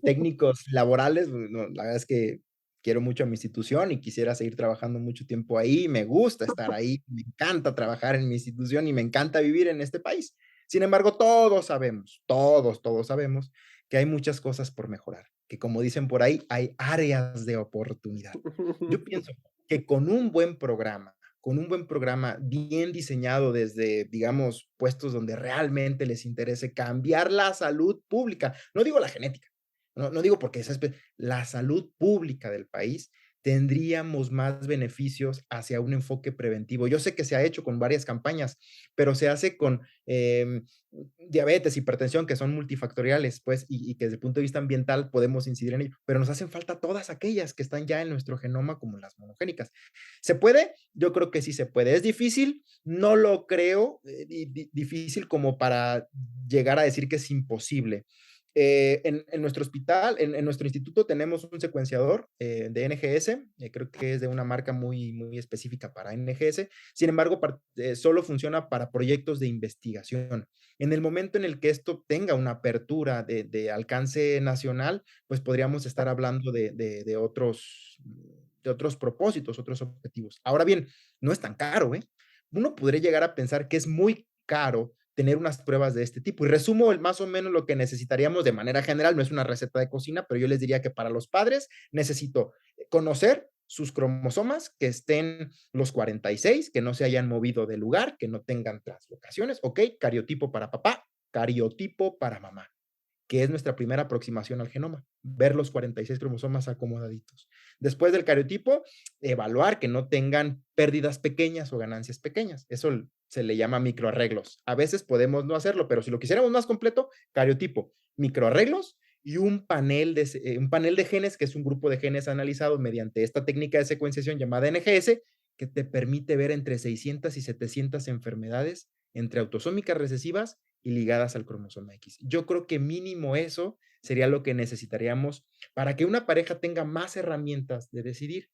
técnicos laborales. No, la verdad es que quiero mucho a mi institución y quisiera seguir trabajando mucho tiempo ahí. Me gusta estar ahí, me encanta trabajar en mi institución y me encanta vivir en este país. Sin embargo, todos sabemos que hay muchas cosas por mejorar, que como dicen por ahí, hay áreas de oportunidad. Yo pienso que con un buen programa bien diseñado desde, digamos, puestos donde realmente les interese cambiar la salud pública, no digo la genética, no digo porque la salud pública del país, tendríamos más beneficios hacia un enfoque preventivo. Yo sé que se ha hecho con varias campañas, pero se hace con diabetes, hipertensión, que son multifactoriales, pues, y que desde el punto de vista ambiental podemos incidir en ello, pero nos hacen falta todas aquellas que están ya en nuestro genoma, como las monogénicas. ¿Se puede? Yo creo que sí se puede. ¿Es difícil? No lo creo, difícil como para llegar a decir que es imposible. En nuestro hospital, en nuestro instituto tenemos un secuenciador de NGS, creo que es de una marca muy, muy específica para NGS, sin embargo, solo funciona para proyectos de investigación. En el momento en el que esto tenga una apertura de alcance nacional, pues podríamos estar hablando de otros propósitos, otros objetivos. Ahora bien, no es tan caro, ¿eh? Uno podría llegar a pensar que es muy caro tener unas pruebas de este tipo. Y resumo más o menos lo que necesitaríamos de manera general, no es una receta de cocina, pero yo les diría que para los padres necesito conocer sus cromosomas, que estén los 46, que no se hayan movido de lugar, que no tengan translocaciones, ok, cariotipo para papá, cariotipo para mamá, que es nuestra primera aproximación al genoma, ver los 46 cromosomas acomodaditos. Después del cariotipo, evaluar que no tengan pérdidas pequeñas o ganancias pequeñas. Eso se le llama microarreglos. A veces podemos no hacerlo, pero si lo quisiéramos más completo, cariotipo, microarreglos y un panel de genes, que es un grupo de genes analizado mediante esta técnica de secuenciación llamada NGS, que te permite ver entre 600 y 700 enfermedades entre autosómicas recesivas y ligadas al cromosoma X. Yo creo que mínimo eso sería lo que necesitaríamos para que una pareja tenga más herramientas de decidir.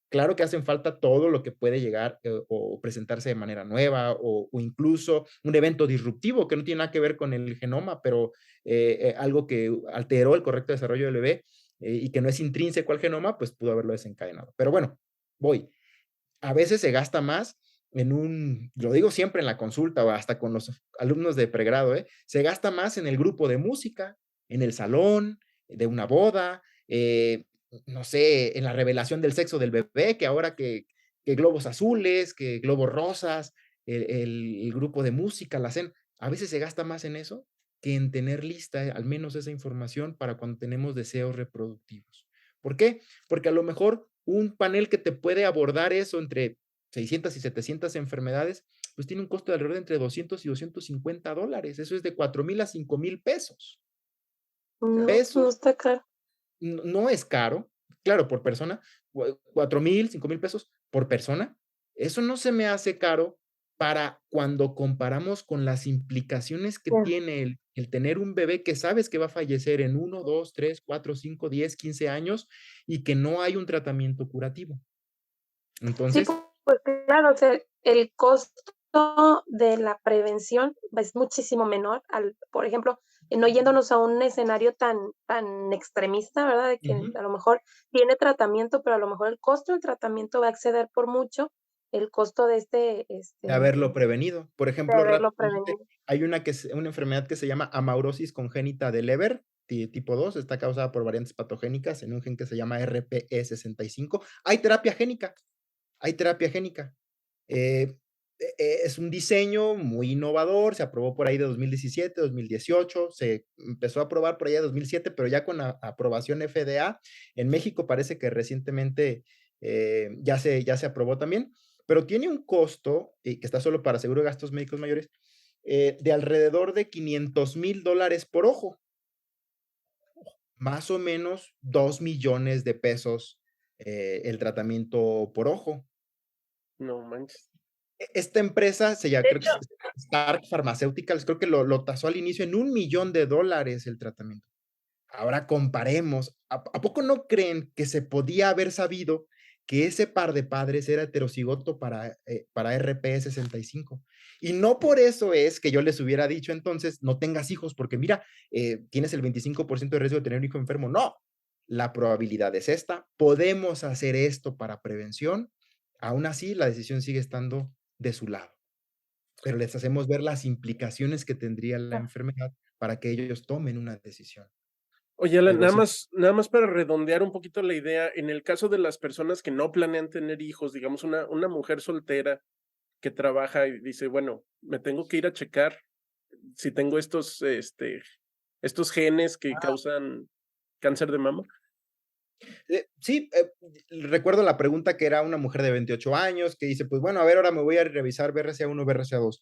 Claro que hacen falta todo lo que puede llegar o presentarse de manera nueva o incluso un evento disruptivo que no tiene nada que ver con el genoma, pero algo que alteró el correcto desarrollo del bebé y que no es intrínseco al genoma, pues pudo haberlo desencadenado. Pero bueno, voy. A veces se gasta más lo digo siempre en la consulta o hasta con los alumnos de pregrado, se gasta más en el grupo de música, en el salón, de una boda, no sé, en la revelación del sexo del bebé, que ahora que globos azules, que globos rosas, el grupo de música, la cena, a veces se gasta más en eso que en tener lista al menos esa información para cuando tenemos deseos reproductivos. ¿Por qué? Porque a lo mejor un panel que te puede abordar eso entre 600 y 700 enfermedades, pues tiene un costo de alrededor de entre 200 y $250. Eso es de 4,000 a 5,000 pesos. No, Pesos, no está caro. no es caro, claro, por persona, 4,000, 5,000 pesos por persona. Eso no se me hace caro para cuando comparamos con las implicaciones que Bien. tiene el tener un bebé que sabes que va a fallecer en 1, 2, 3, 4, 5, 10, 15 años y que no hay un tratamiento curativo. Sí, Entonces, pues claro, o sea, el costo de la prevención es muchísimo menor al, por ejemplo, no yéndonos a un escenario tan extremista, ¿verdad? De que Ujú. a lo mejor tiene tratamiento, pero a lo mejor el costo del tratamiento va a exceder por mucho el costo de De haberlo prevenido. Por de ejemplo, haberlo rápidamente, prevenido. hay una enfermedad que se llama amaurosis congénita de Leber, tipo 2, está causada por variantes patogénicas en un gen que se llama RPE65. Hay terapia génica. Eh, es un diseño muy innovador, se aprobó por ahí de 2017, 2018, se empezó a aprobar por ahí de 2007, pero ya con aprobación FDA. En México parece que recientemente ya se aprobó también, pero tiene un costo, que está solo para seguro de gastos médicos mayores, de alrededor de $500,000 por ojo, más o menos 2 millones de pesos el tratamiento por ojo. No manches. Esta empresa De creo que hecho, es Stark Pharmaceuticals, creo que lo tasó al inicio en $1,000,000 el tratamiento. Ahora comparemos, ¿a poco no creen que se podía haber sabido que ese par de padres era heterocigoto para RP65? Y no por eso es que yo les hubiera dicho entonces, no tengas hijos, porque mira, tienes el 25% de riesgo de tener un hijo enfermo. No, la probabilidad es esta, podemos hacer esto para prevención, aún así la decisión sigue estando de su lado, pero les hacemos ver las implicaciones que tendría la enfermedad para que ellos tomen una decisión. Oye, Alan, Pero sí, nada más para redondear un poquito la idea, en el caso de las personas que no planean tener hijos, digamos, una mujer soltera que trabaja y dice, bueno, me tengo que ir a checar si tengo estos genes que causan cáncer de mama. sí, recuerdo la pregunta que era una mujer de 28 años que dice, pues bueno, a ver, ahora me voy a revisar BRCA1, BRCA2.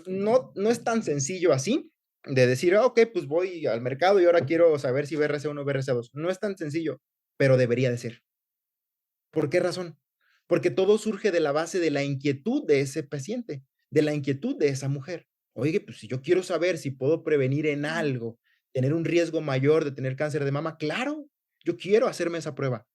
No es tan sencillo así de decir, ok, pues voy al mercado y ahora quiero saber si BRCA1 o BRCA2. No es tan sencillo, pero debería de ser. ¿Por qué razón? Porque todo surge de la base de la inquietud de ese paciente, de la inquietud de esa mujer. Oye, pues si yo quiero saber si puedo prevenir en algo, tener un riesgo mayor de tener cáncer de mama, claro, yo quiero hacerme esa prueba,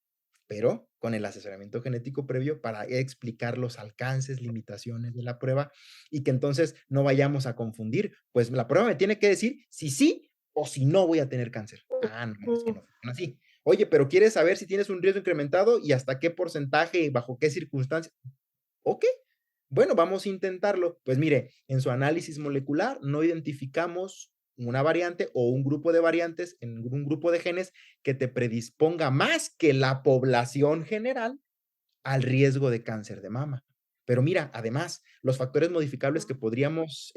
pero con el asesoramiento genético previo para explicar los alcances, limitaciones de la prueba y que entonces no vayamos a confundir, pues la prueba me tiene que decir si sí o si no voy a tener cáncer. Ah, no, es que no funciona así. Oye, pero quieres saber si tienes un riesgo incrementado y hasta qué porcentaje y bajo qué circunstancias. Ok, bueno, vamos a intentarlo. Pues mire, en su análisis molecular no identificamos una variante o un grupo de variantes en un grupo de genes que te predisponga más que la población general al riesgo de cáncer de mama. Pero mira, además, los factores modificables que podríamos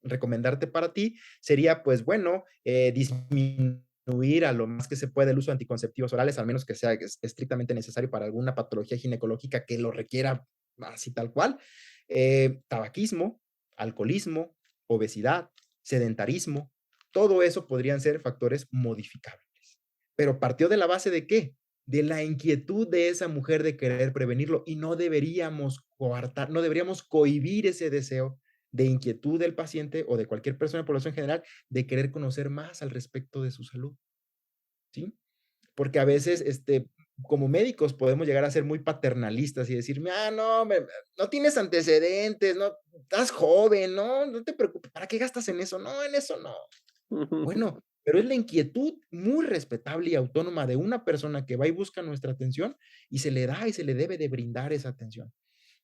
recomendarte para ti sería, pues bueno, disminuir a lo más que se puede el uso de anticonceptivos orales, al menos que sea estrictamente necesario para alguna patología ginecológica que lo requiera así tal cual. Tabaquismo, alcoholismo, obesidad, sedentarismo, todo eso podrían ser factores modificables. Pero partió de la base de qué? De la inquietud de esa mujer de querer prevenirlo y no deberíamos coartar, no deberíamos cohibir ese deseo de inquietud del paciente o de cualquier persona de población general de querer conocer más al respecto de su salud, ¿sí? Porque a veces, como médicos podemos llegar a ser muy paternalistas y decirme, no, no tienes antecedentes, no, estás joven, no te preocupes, ¿para qué gastas en eso? No, en eso no. Bueno, pero es la inquietud muy respetable y autónoma de una persona que va y busca nuestra atención y se le da y se le debe de brindar esa atención.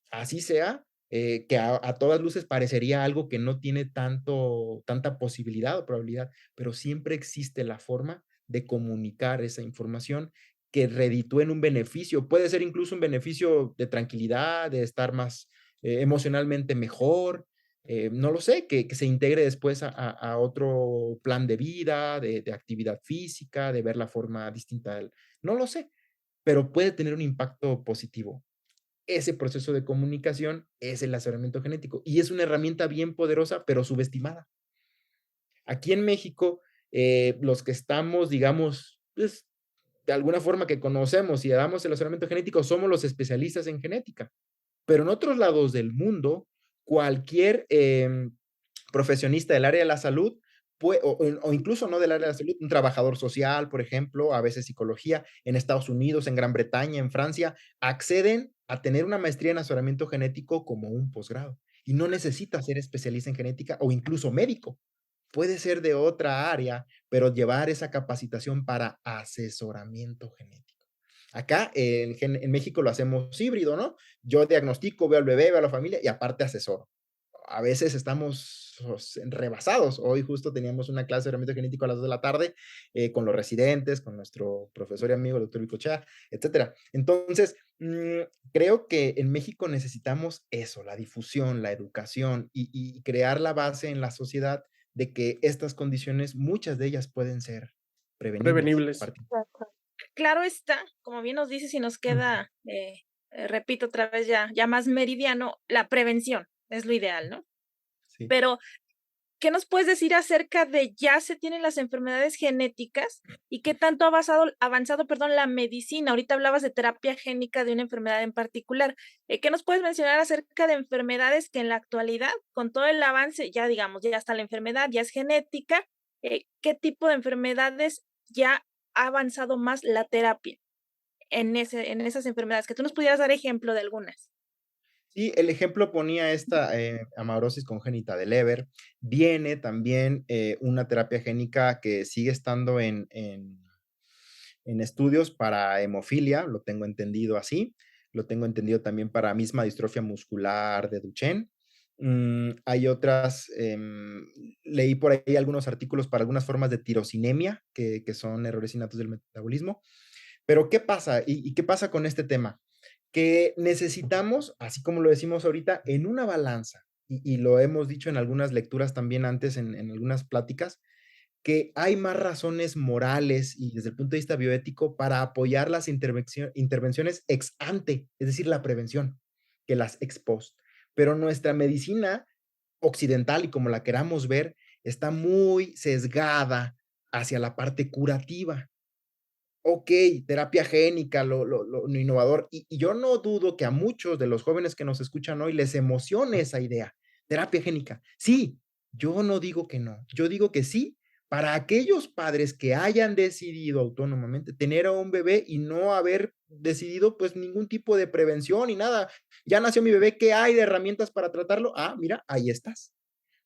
Así sea, que a todas luces parecería algo que no tiene tanta posibilidad o probabilidad, pero siempre existe la forma de comunicar esa información que reditúe en un beneficio. Puede ser incluso un beneficio de tranquilidad, de estar más emocionalmente mejor, no lo sé, que se integre después a otro plan de vida, de actividad física, de ver la forma distinta no lo sé, pero puede tener un impacto positivo. Ese proceso de comunicación es el asesoramiento genético y es una herramienta bien poderosa, pero subestimada. Aquí en México, los que estamos, digamos, pues, de alguna forma que conocemos y damos el asesoramiento genético, somos los especialistas en genética. Pero en otros lados del mundo, cualquier profesionista del área de la salud, o incluso no del área de la salud, un trabajador social, por ejemplo, a veces psicología, en Estados Unidos, en Gran Bretaña, en Francia, acceden a tener una maestría en asesoramiento genético como un posgrado. Y no necesita ser especialista en genética o incluso médico. puede ser de otra área, pero llevar esa capacitación para asesoramiento genético. Acá en México lo hacemos híbrido, ¿no? Yo diagnostico, veo al bebé, veo a la familia y aparte asesoro. A veces estamos rebasados. Hoy justo teníamos una clase de herramienta genético a las 2 de la tarde con los residentes, con nuestro profesor y amigo, el doctor Bicochea, etcétera. Entonces, creo que en México necesitamos eso, la difusión, la educación y crear la base en la sociedad de que estas condiciones, muchas de ellas pueden ser prevenibles. Prevenibles. Claro está, como bien nos dices y nos queda, repito otra vez ya más meridiano, la prevención es lo ideal, ¿no? Sí. Pero, ¿qué nos puedes decir acerca de ya se tienen las enfermedades genéticas y qué tanto ha avanzado, perdón, la medicina? Ahorita hablabas de terapia génica de una enfermedad en particular. ¿Qué nos puedes mencionar acerca de enfermedades que en la actualidad, con todo el avance, ya digamos, ya está la enfermedad, ya es genética, qué tipo de enfermedades ya ha avanzado más la terapia en esas enfermedades? Que tú nos pudieras dar ejemplo de algunas. Sí, el ejemplo ponía esta amaurosis congénita de Leber. Viene también una terapia génica que sigue estando en estudios para hemofilia, lo tengo entendido así. Lo tengo entendido también para misma distrofia muscular de Duchenne. Hay otras, leí por ahí algunos artículos para algunas formas de tirosinemia, que son errores innatos del metabolismo. Pero, ¿qué pasa? ¿Y qué pasa con este tema? Que necesitamos, así como lo decimos ahorita, en una balanza, y lo hemos dicho en algunas lecturas también antes, en algunas pláticas, que hay más razones morales y desde el punto de vista bioético para apoyar las intervenciones ex ante, es decir, la prevención, que las ex post. Pero nuestra medicina occidental, y como la queramos ver, está muy sesgada hacia la parte curativa. Ok, terapia génica, lo innovador. Y yo no dudo que a muchos de los jóvenes que nos escuchan hoy les emocione esa idea. Terapia génica. Sí, yo no digo que no. Yo digo que sí, para aquellos padres que hayan decidido autónomamente tener a un bebé y no haber decidido pues ningún tipo de prevención y nada. Ya nació mi bebé, ¿qué hay de herramientas para tratarlo? Ah, mira, ahí estás,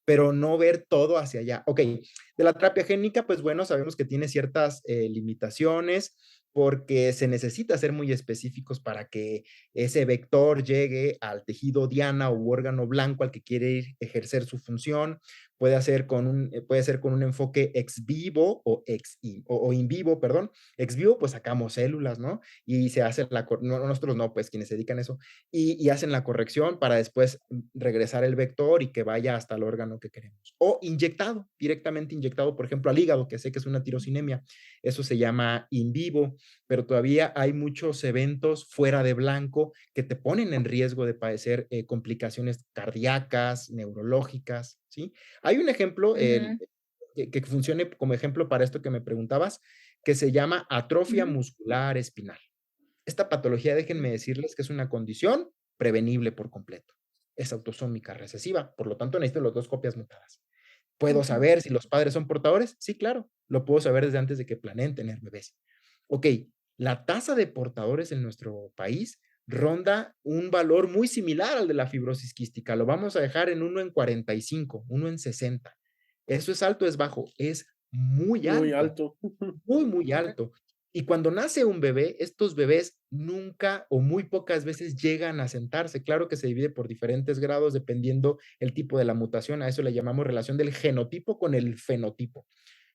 pero no ver todo hacia allá. Ok, de la terapia génica, pues bueno, sabemos que tiene ciertas limitaciones porque se necesita ser muy específicos para que ese vector llegue al tejido diana u órgano blanco al que quiere ejercer su función. Puede ser con un enfoque ex vivo o in vivo, perdón. Ex vivo, pues sacamos células, ¿no? Y se hace nosotros no, pues quienes se dedican a eso, y hacen la corrección para después regresar el vector y que vaya hasta el órgano que queremos. O inyectado, directamente inyectado, por ejemplo, al hígado, que sé que es una tirosinemia. Eso se llama in vivo, pero todavía hay muchos eventos fuera de blanco que te ponen en riesgo de padecer complicaciones cardíacas, neurológicas, ¿sí? Hay un ejemplo que funcione como ejemplo para esto que me preguntabas, que se llama atrofia muscular espinal. Esta patología, déjenme decirles que es una condición prevenible por completo. Es autosómica recesiva, por lo tanto necesito las dos copias mutadas. ¿Puedo saber si los padres son portadores? Sí, claro, lo puedo saber desde antes de que planeen tener bebés. Ok, la tasa de portadores en nuestro país ronda un valor muy similar al de la fibrosis quística. Lo vamos a dejar en 1 en 45, 1 en 60. ¿Eso es alto o es bajo? Es muy Muy alto, alto. muy, muy alto. Y cuando nace un bebé, estos bebés nunca o muy pocas veces llegan a sentarse. Claro que se divide por diferentes grados dependiendo el tipo de la mutación. A eso le llamamos relación del genotipo con el fenotipo.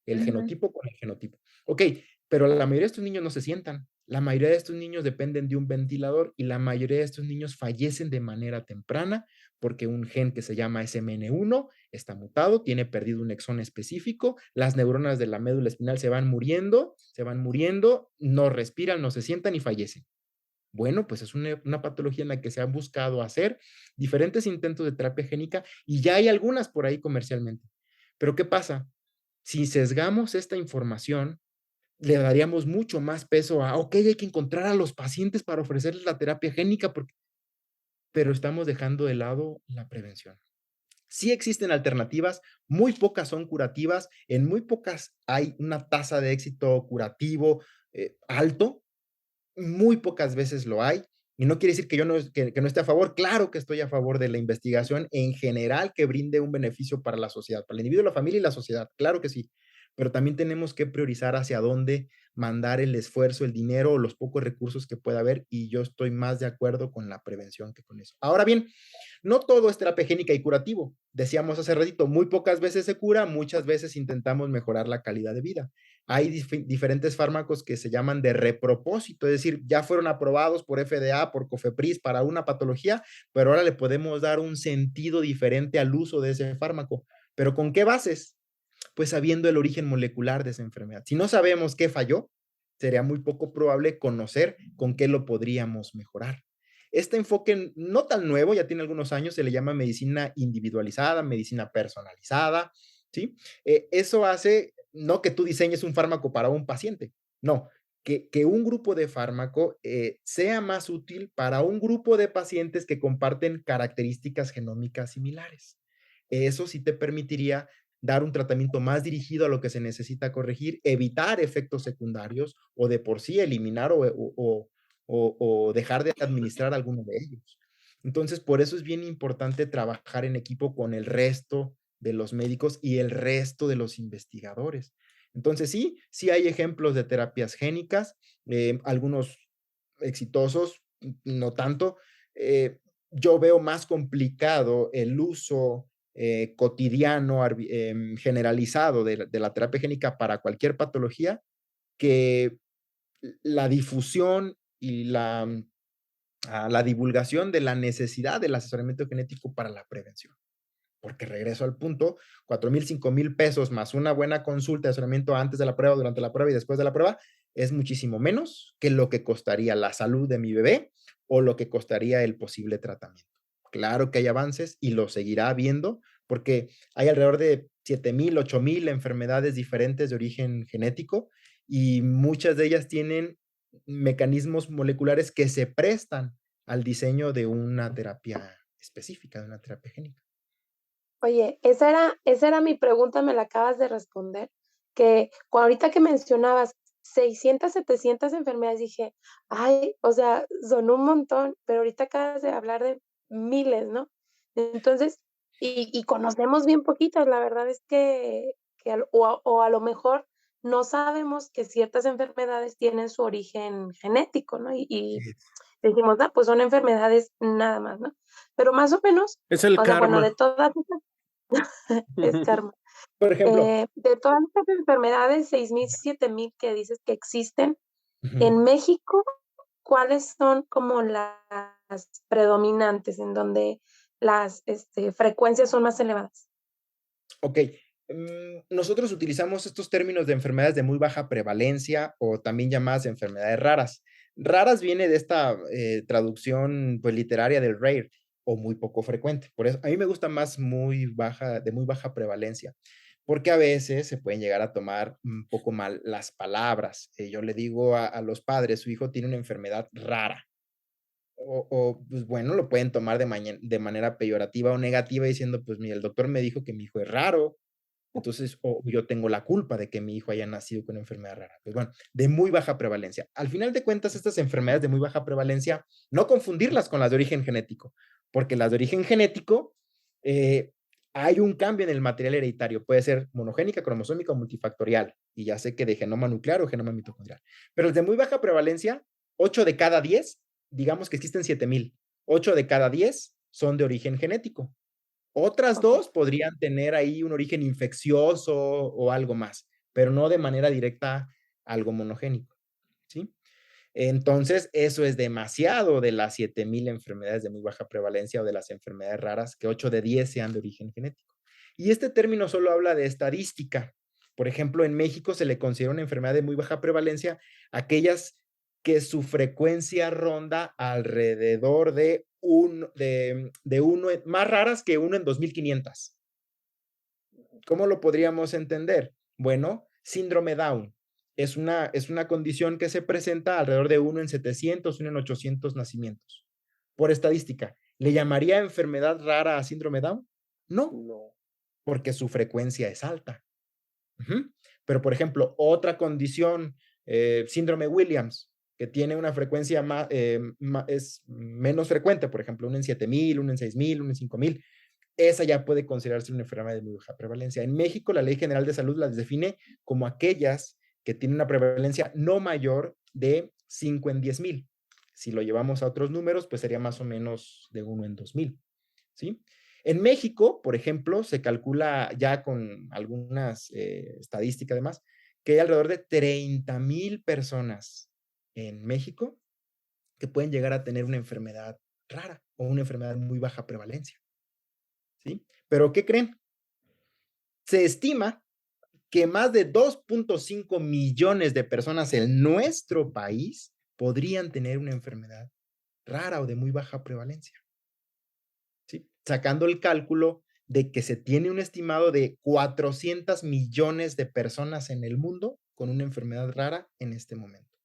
El genotipo con el genotipo. Ok, pero la mayoría de estos niños no se sientan. La mayoría de estos niños dependen de un ventilador y la mayoría de estos niños fallecen de manera temprana porque un gen que se llama SMN1 está mutado, tiene perdido un exón específico, las neuronas de la médula espinal se van muriendo, no respiran, no se sientan y fallecen. Bueno, pues es una patología en la que se han buscado hacer diferentes intentos de terapia génica y ya hay algunas por ahí comercialmente. Pero ¿qué pasa? Si sesgamos esta información, le daríamos mucho más peso a, ok, hay que encontrar a los pacientes para ofrecerles la terapia génica, pero estamos dejando de lado la prevención. Sí existen alternativas, muy pocas son curativas, en muy pocas hay una tasa de éxito curativo alto, muy pocas veces lo hay, Y no quiere decir que yo que no esté a favor, claro que estoy a favor de la investigación en general que brinde un beneficio para la sociedad, para el individuo, la familia y la sociedad, claro que sí, pero también tenemos que priorizar hacia dónde mandar el esfuerzo, el dinero o los pocos recursos que pueda haber, y yo estoy más de acuerdo con la prevención que con eso. Ahora bien, no todo es terapia génica y curativo. Decíamos hace ratito, muy pocas veces se cura, muchas veces intentamos mejorar la calidad de vida. Hay diferentes fármacos que se llaman de repropósito, es decir, ya fueron aprobados por FDA, por COFEPRIS para una patología, pero ahora le podemos dar un sentido diferente al uso de ese fármaco. ¿Pero con qué bases? Pues sabiendo el origen molecular de esa enfermedad. Si no sabemos qué falló, sería muy poco probable conocer con qué lo podríamos mejorar. Este enfoque no tan nuevo, ya tiene algunos años, se le llama medicina individualizada, medicina personalizada, ¿sí? Eso hace, no que tú diseñes un fármaco para un paciente, no, que un grupo de fármaco sea más útil para un grupo de pacientes que comparten características genómicas similares. Eso sí te permitiría dar un tratamiento más dirigido a lo que se necesita corregir, evitar efectos secundarios o de por sí eliminar o dejar de administrar alguno de ellos. Entonces, por eso es bien importante trabajar en equipo con el resto de los médicos y el resto de los investigadores. Entonces, sí, sí hay ejemplos de terapias génicas, algunos exitosos, no tanto. Yo veo más complicado el uso cotidiano, generalizado de la terapia génica para cualquier patología que la difusión y la divulgación de la necesidad del asesoramiento genético para la prevención. Porque regreso al punto, 4,000, 5,000 pesos más una buena consulta de asesoramiento antes de la prueba, durante la prueba y después de la prueba, es muchísimo menos que lo que costaría la salud de mi bebé o lo que costaría el posible tratamiento. Claro que hay avances y lo seguirá habiendo porque hay alrededor de 7,000, 8,000 enfermedades diferentes de origen genético y muchas de ellas tienen mecanismos moleculares que se prestan al diseño de una terapia específica, de una terapia génica. Oye, esa era mi pregunta, me la acabas de responder, que ahorita que mencionabas 600, 700 enfermedades, dije: "Ay, o sea, son un montón", pero ahorita acabas de hablar de miles, ¿no? Entonces, y conocemos bien poquitas, la verdad es que a lo mejor no sabemos que ciertas enfermedades tienen su origen genético, ¿no? Y decimos: "Ah, pues son enfermedades nada más", ¿no? Pero más o menos, Es el o sea, bueno, de karma. todas esas es karma. Por ejemplo, De todas estas enfermedades, 6,000, 7,000 que dices que existen, ujú, en México, ¿cuáles son como las predominantes, en donde las, frecuencias son más elevadas? ok. Nosotros utilizamos estos términos de enfermedades de muy baja prevalencia o también llamadas enfermedades raras. Raras viene de esta traducción pues, literaria del rare o muy poco frecuente. Por eso, a mí me gusta más muy baja, de muy baja prevalencia, porque a veces se pueden llegar a tomar un poco mal las palabras. Yo le digo a los padres, su hijo tiene una enfermedad rara. Pues bueno, lo pueden tomar de manera peyorativa o negativa diciendo, pues mira, el doctor me dijo que mi hijo es raro, entonces, o yo tengo la culpa de que mi hijo haya nacido con una enfermedad rara. Pues bueno, de muy baja prevalencia. Al final de cuentas, estas enfermedades de muy baja prevalencia, no confundirlas con las de origen genético, porque las de origen genético, eh, hay un cambio en el material hereditario. Puede ser monogénica, cromosómica o multifactorial. Y ya sé que de genoma nuclear o genoma mitocondrial. Pero el de muy baja prevalencia, 8 de cada 10, digamos que existen 7,000. 8 de cada 10 son de origen genético. Otras Okey. 2 podrían tener ahí un origen infeccioso o algo más, pero no de manera directa algo monogénico, ¿sí? Entonces, eso es demasiado de las 7,000 enfermedades de muy baja prevalencia o de las enfermedades raras, que 8 de 10 sean de origen genético. Y este término solo habla de estadística. Por ejemplo, en México se le considera una enfermedad de muy baja prevalencia aquellas que su frecuencia ronda alrededor de uno, más raras que uno en 2,500. ¿Cómo lo podríamos entender? Bueno, síndrome Down es una condición que se presenta alrededor de uno en 700, uno en 800 nacimientos. Por estadística, ¿le llamaría enfermedad rara a síndrome Down? No, No. porque su frecuencia es alta. Ujú. Pero, por ejemplo, otra condición, síndrome Williams. que tiene una frecuencia es menos frecuente, por ejemplo, uno en 7,000, uno en 6,000, uno en 5,000, esa ya puede considerarse una enfermedad de muy baja prevalencia. En México, la Ley General de Salud las define como aquellas que tienen una prevalencia no mayor de 5 en 10,000. Si lo llevamos a otros números, pues sería más o menos de 1 en 2,000, ¿sí? En México, por ejemplo, se calcula ya con algunas estadísticas además, que hay alrededor de 30,000 personas en México que pueden llegar a tener una enfermedad rara o una enfermedad de muy baja prevalencia, ¿sí? Pero ¿qué creen? Se estima que más de 2.5 millones de personas en nuestro país podrían tener una enfermedad rara o de muy baja prevalencia, ¿sí? Sacando el cálculo de que se tiene un estimado de 400 millones de personas en el mundo con una enfermedad rara en este momento.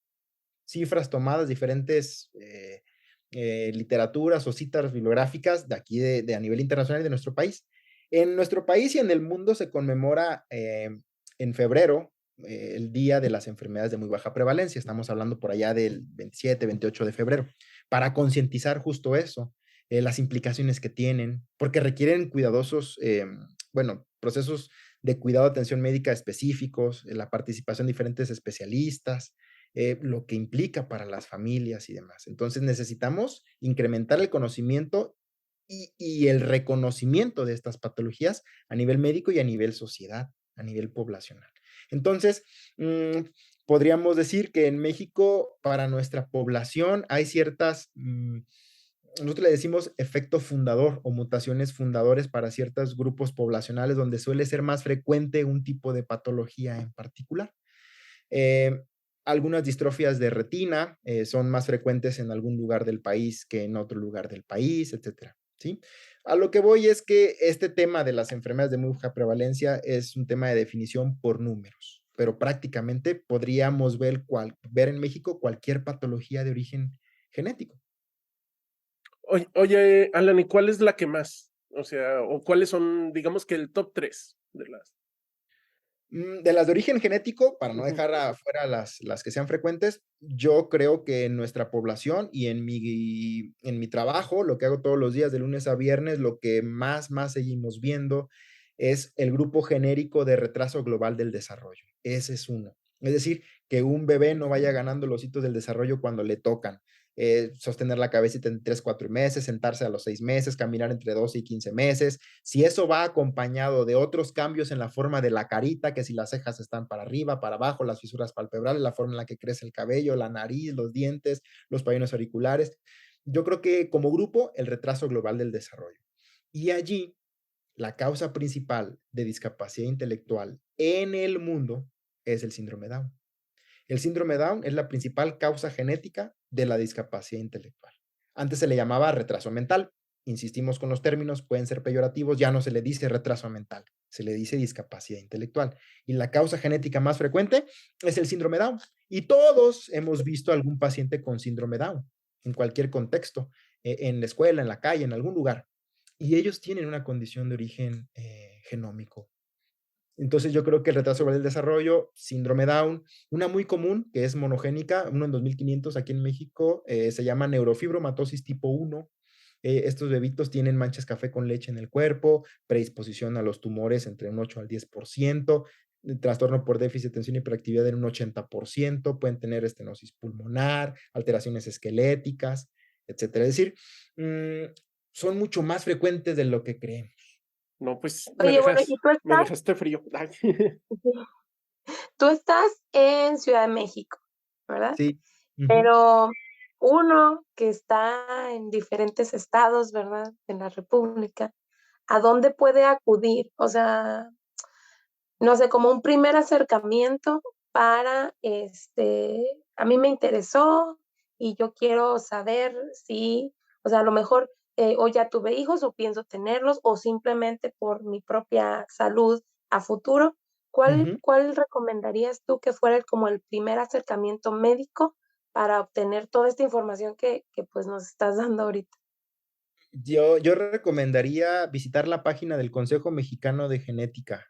Cifras tomadas diferentes literaturas o citas bibliográficas de aquí a nivel internacional de nuestro país. En nuestro país y en el mundo se conmemora en febrero el Día de las Enfermedades de Muy Baja Prevalencia. Estamos hablando por allá del 27, 28 de febrero, para concientizar justo eso, las implicaciones que tienen, porque requieren cuidadosos, bueno, procesos de cuidado de atención médica específicos, la participación de diferentes especialistas, lo que implica para las familias y demás. Entonces necesitamos incrementar el conocimiento y el reconocimiento de estas patologías a nivel médico y a nivel sociedad, a nivel poblacional. Entonces, podríamos decir que en México, para nuestra población, hay ciertas, nosotros le decimos efecto fundador o mutaciones fundadores para ciertos grupos poblacionales donde suele ser más frecuente un tipo de patología en particular. Eh, Algunas distrofias de retina son más frecuentes en algún lugar del país que en otro lugar del país, etcétera, ¿sí? A lo que voy es que este tema de las enfermedades de muy baja prevalencia es un tema de definición por números, pero prácticamente podríamos ver en México cualquier patología de origen genético. Oye, Alan, ¿y cuál es la que más? O sea, o cuáles son, digamos que el top 3 de las. De las de origen genético, para no Ujú. dejar afuera las que sean frecuentes, yo creo que en nuestra población y en mi trabajo, lo que hago todos los días de lunes a viernes, lo que más seguimos viendo es el grupo genérico de retraso global del desarrollo. Ese es uno. Es decir, que un bebé no vaya ganando los hitos del desarrollo cuando le tocan. Sostener la cabecita en 3, 4 meses, sentarse a los 6 meses, caminar entre 12 y 15 meses. Si eso va acompañado de otros cambios en la forma de la carita, que si las cejas están para arriba, para abajo, las fisuras palpebrales, la forma en la que crece el cabello, la nariz, los dientes, los pabellones auriculares, yo creo que como grupo, el retraso global del desarrollo. Y allí, la causa principal de discapacidad intelectual en el mundo es el síndrome Down. El síndrome Down es la principal causa genética de la discapacidad intelectual. Antes se le llamaba retraso mental. Insistimos con los términos, pueden ser peyorativos, ya no se le dice retraso mental, se le dice discapacidad intelectual. Y la causa genética más frecuente es el síndrome Down. Y todos hemos visto algún paciente con síndrome Down, en cualquier contexto, en la escuela, en la calle, en algún lugar. Y ellos tienen una condición de origen genómico. Entonces yo creo que el retraso del desarrollo, síndrome Down, una muy común que es monogénica, uno en 2,500 aquí en México, se llama neurofibromatosis tipo 1. Estos bebitos tienen manchas café con leche en el cuerpo, predisposición a los tumores entre un 8 al 10%, trastorno por déficit de atención y hiperactividad en un 80%, pueden tener estenosis pulmonar, alteraciones esqueléticas, etcétera. Es decir, son mucho más frecuentes de lo que creemos. No, pues Oye, bueno, y me dejaste frío. Ay. tú estás en Ciudad de México, ¿verdad? Sí. Ujú. Pero uno que está en diferentes estados, ¿verdad? En la República, ¿a dónde puede acudir? O sea, no sé, como un primer acercamiento para, a mí me interesó y yo quiero saber si, o sea, a lo mejor, o ya tuve hijos o pienso tenerlos, o simplemente por mi propia salud a futuro. ¿Cuál, Ujú. cuál recomendarías tú que fuera como el primer acercamiento médico para obtener toda esta información que pues nos estás dando ahorita? Yo recomendaría visitar la página del Consejo Mexicano de Genética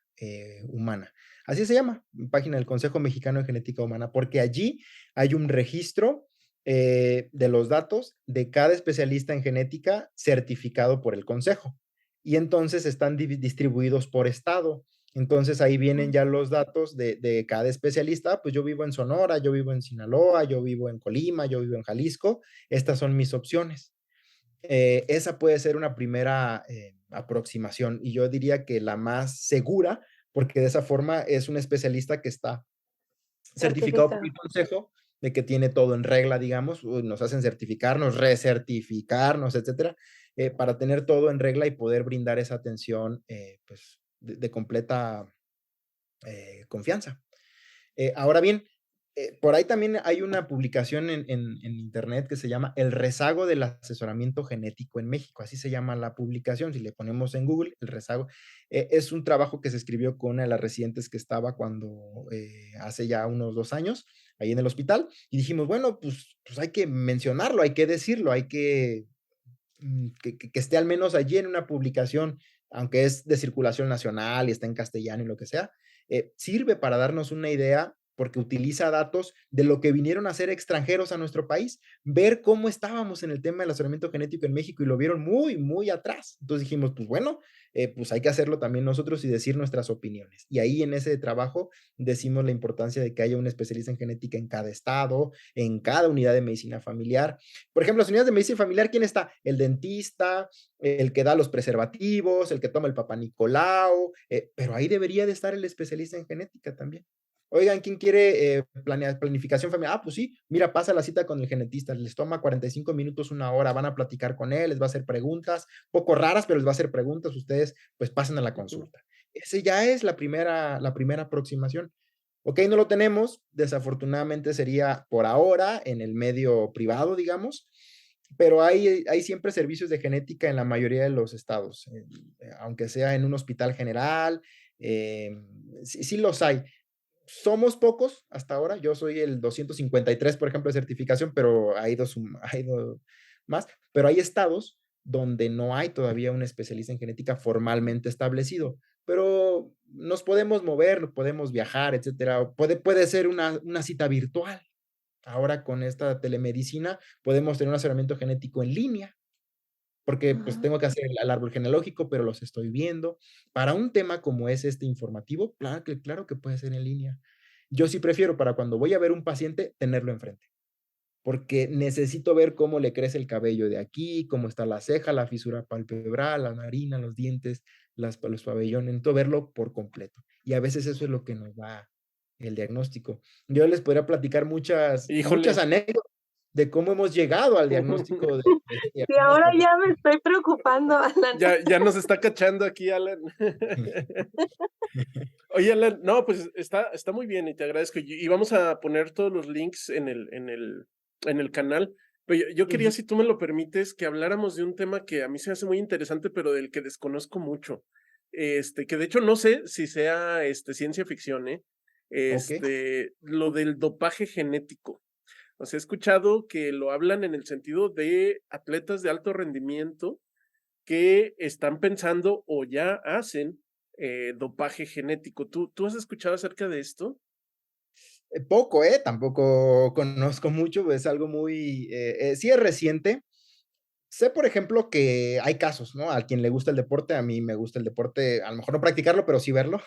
Humana. Así se llama, página del Consejo Mexicano de Genética Humana, porque allí hay un registro de los datos de cada especialista en genética certificado por el consejo. Y entonces están distribuidos por estado. Entonces ahí vienen ya los datos de cada especialista. Pues yo vivo en Sonora, yo vivo en Sinaloa, yo vivo en Colima, yo vivo en Jalisco. Estas son mis opciones. Esa puede ser una primera aproximación y yo diría que la más segura, porque de esa forma es un especialista que está certificado por Certificado. el consejo, de que tiene todo en regla, digamos, nos hacen certificarnos, recertificarnos, etcétera, para tener todo en regla y poder brindar esa atención pues, de completa confianza. Ahora bien, por ahí también hay una publicación en internet que se llama El rezago del asesoramiento genético en México, así se llama la publicación, si le ponemos en Google, el rezago. Es un trabajo que se escribió con una de las residentes que estaba cuando hace ya unos 2 años, ahí en el hospital, y dijimos, bueno, pues hay que mencionarlo, hay que decirlo, hay que esté al menos allí en una publicación, aunque es de circulación nacional y está en castellano y lo que sea, sirve para darnos una idea porque utiliza datos de lo que vinieron a ser extranjeros a nuestro país, ver cómo estábamos en el tema del asesoramiento genético en México y lo vieron muy, muy atrás. Entonces dijimos, pues bueno, pues hay que hacerlo también nosotros y decir nuestras opiniones. Y ahí en ese trabajo decimos la importancia de que haya un especialista en genética en cada estado, en cada unidad de medicina familiar. Por ejemplo, las unidades de medicina familiar, ¿quién está? El dentista, el que da los preservativos, el que toma el papá Nicolau, pero ahí debería de estar el especialista en genética también. Oigan, ¿quién quiere planificación familiar? Ah, pues sí, mira, pasa la cita con el genetista, les toma 45 minutos, 1 hora, van a platicar con él, les va a hacer preguntas, poco raras, pero les va a hacer preguntas, ustedes pues pasen a la consulta. Ese ya es la primera aproximación. Ok, no lo tenemos, desafortunadamente sería por ahora en el medio privado, digamos, pero hay siempre servicios de genética en la mayoría de los estados, aunque sea en un hospital general, sí, sí los hay. Somos pocos hasta ahora, yo soy el 253, por ejemplo, de certificación, pero ha ido más, pero hay estados donde no hay todavía un especialista en genética formalmente establecido, pero nos podemos mover, podemos viajar, etcétera. Puede ser una cita virtual. Ahora con esta telemedicina podemos tener un asesoramiento genético en línea, porque pues Ujú. tengo que hacer el árbol genealógico, pero los estoy viendo. Para un tema como es este informativo, claro que puede ser en línea. Yo sí prefiero para cuando voy a ver un paciente tenerlo enfrente, porque necesito ver cómo le crece el cabello de aquí, cómo está la ceja, la fisura palpebral, la narina, los dientes, los pabellones, necesito verlo por completo. Y a veces eso es lo que nos da el diagnóstico. Yo les podría platicar muchas Híjole. anécdotas de cómo hemos llegado al diagnóstico de Y algunos ahora pacientes. ya me estoy preocupando, Alan. Ya nos está cachando aquí, Alan. Oye, Alan, no, pues está muy bien y te agradezco. Y vamos a poner todos los links en el canal. Pero yo quería, Ujú. si tú me lo permites, que habláramos de un tema que a mí se me hace muy interesante, pero del que desconozco mucho. Que de hecho no sé si sea ciencia ficción, ¿eh? Ok. Lo del dopaje genético. O sea, he escuchado que lo hablan en el sentido de atletas de alto rendimiento que están pensando o ya hacen dopaje genético. ¿Tú has escuchado acerca de esto? Poco, tampoco conozco mucho, es algo muy, sí es reciente. Sé, por ejemplo, que hay casos, ¿no? A quien le gusta el deporte, a mí me gusta el deporte, a lo mejor no practicarlo, pero sí verlo.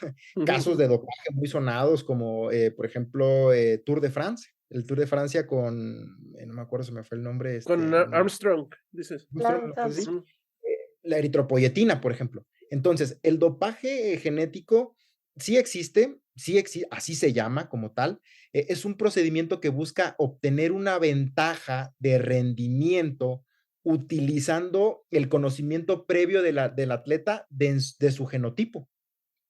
Casos de dopaje muy sonados, como por ejemplo, Tour de France, el Tour de Francia con, no me acuerdo, se me fue el nombre, Con Armstrong, dices. Armstrong, pues sí, Ujú. la eritropoyetina, por ejemplo. Entonces, el dopaje genético sí existe, así se llama como tal. Es un procedimiento que busca obtener una ventaja de rendimiento utilizando el conocimiento previo del atleta de su genotipo.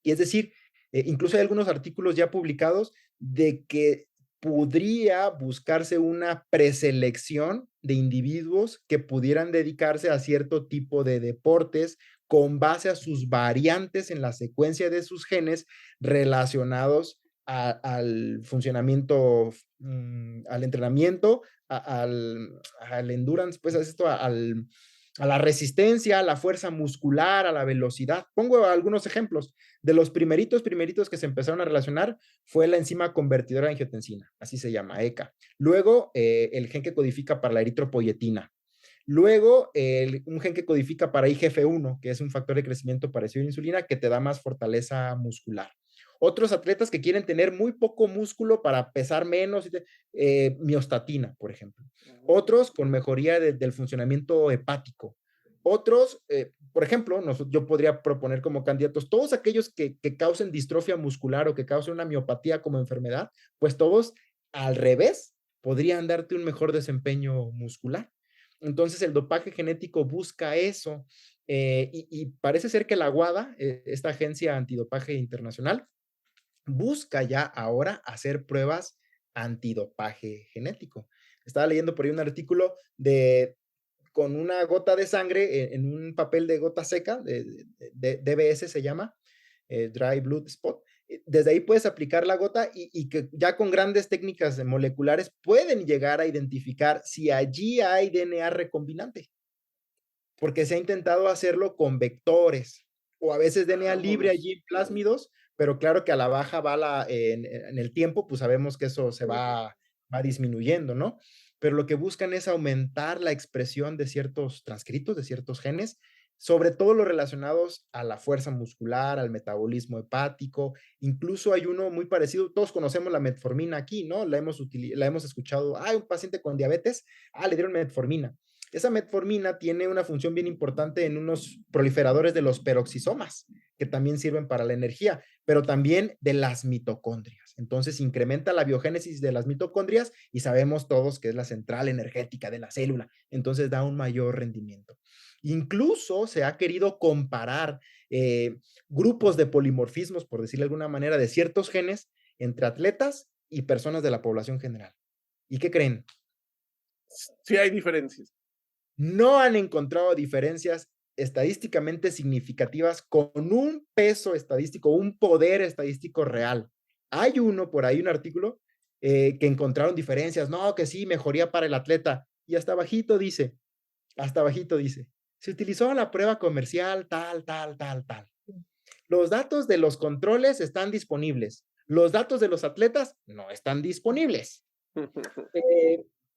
Y es decir, incluso hay algunos artículos ya publicados de que podría buscarse una preselección de individuos que pudieran dedicarse a cierto tipo de deportes con base a sus variantes en la secuencia de sus genes relacionados al funcionamiento, al entrenamiento, al endurance, pues esto, a la resistencia, a la fuerza muscular, a la velocidad. Pongo algunos ejemplos. De los primeritos que se empezaron a relacionar fue la enzima convertidora de angiotensina, así se llama, ECA. Luego, el gen que codifica para la eritropoyetina. Luego, un gen que codifica para IGF-1, que es un factor de crecimiento parecido a la insulina, que te da más fortaleza muscular. Otros atletas que quieren tener muy poco músculo para pesar menos, miostatina, por ejemplo. Otros con mejoría del funcionamiento hepático. Otros, por ejemplo, yo podría proponer como candidatos todos aquellos que causen distrofia muscular o que causen una miopatía como enfermedad, pues todos al revés podrían darte un mejor desempeño muscular. Entonces el dopaje genético busca eso, y parece ser que la WADA, esta agencia antidopaje internacional, busca ya ahora hacer pruebas antidopaje genético. Estaba leyendo por ahí un artículo con una gota de sangre en un papel de gota seca, de DBS se llama, Dry Blood Spot. Desde ahí puedes aplicar la gota y que ya con grandes técnicas moleculares pueden llegar a identificar si allí hay DNA recombinante, porque se ha intentado hacerlo con vectores o a veces DNA libre allí en plásmidos, pero claro que a la baja va en el tiempo, pues sabemos que eso se va disminuyendo, ¿no? Pero lo que buscan es aumentar la expresión de ciertos transcritos, de ciertos genes, sobre todo los relacionados a la fuerza muscular, al metabolismo hepático. Incluso hay uno muy parecido, todos conocemos la metformina aquí, ¿no? La hemos escuchado, un paciente con diabetes, le dieron metformina. Esa metformina tiene una función bien importante en unos proliferadores de los peroxisomas, que también sirven para la energía, pero también de las mitocondrias. Entonces incrementa la biogénesis de las mitocondrias y sabemos todos que es la central energética de la célula. Entonces da un mayor rendimiento. Incluso se ha querido comparar grupos de polimorfismos, por decirlo de alguna manera, de ciertos genes entre atletas y personas de la población general. ¿Y qué creen? Sí hay diferencias. No han encontrado diferencias estadísticamente significativas con un peso estadístico, un poder estadístico real. Hay por ahí un artículo que encontraron diferencias, no, que sí, mejoría para el atleta, y hasta abajito dice, se utilizó la prueba comercial tal, tal, tal, tal. Los datos de los controles están disponibles, los datos de los atletas no están disponibles.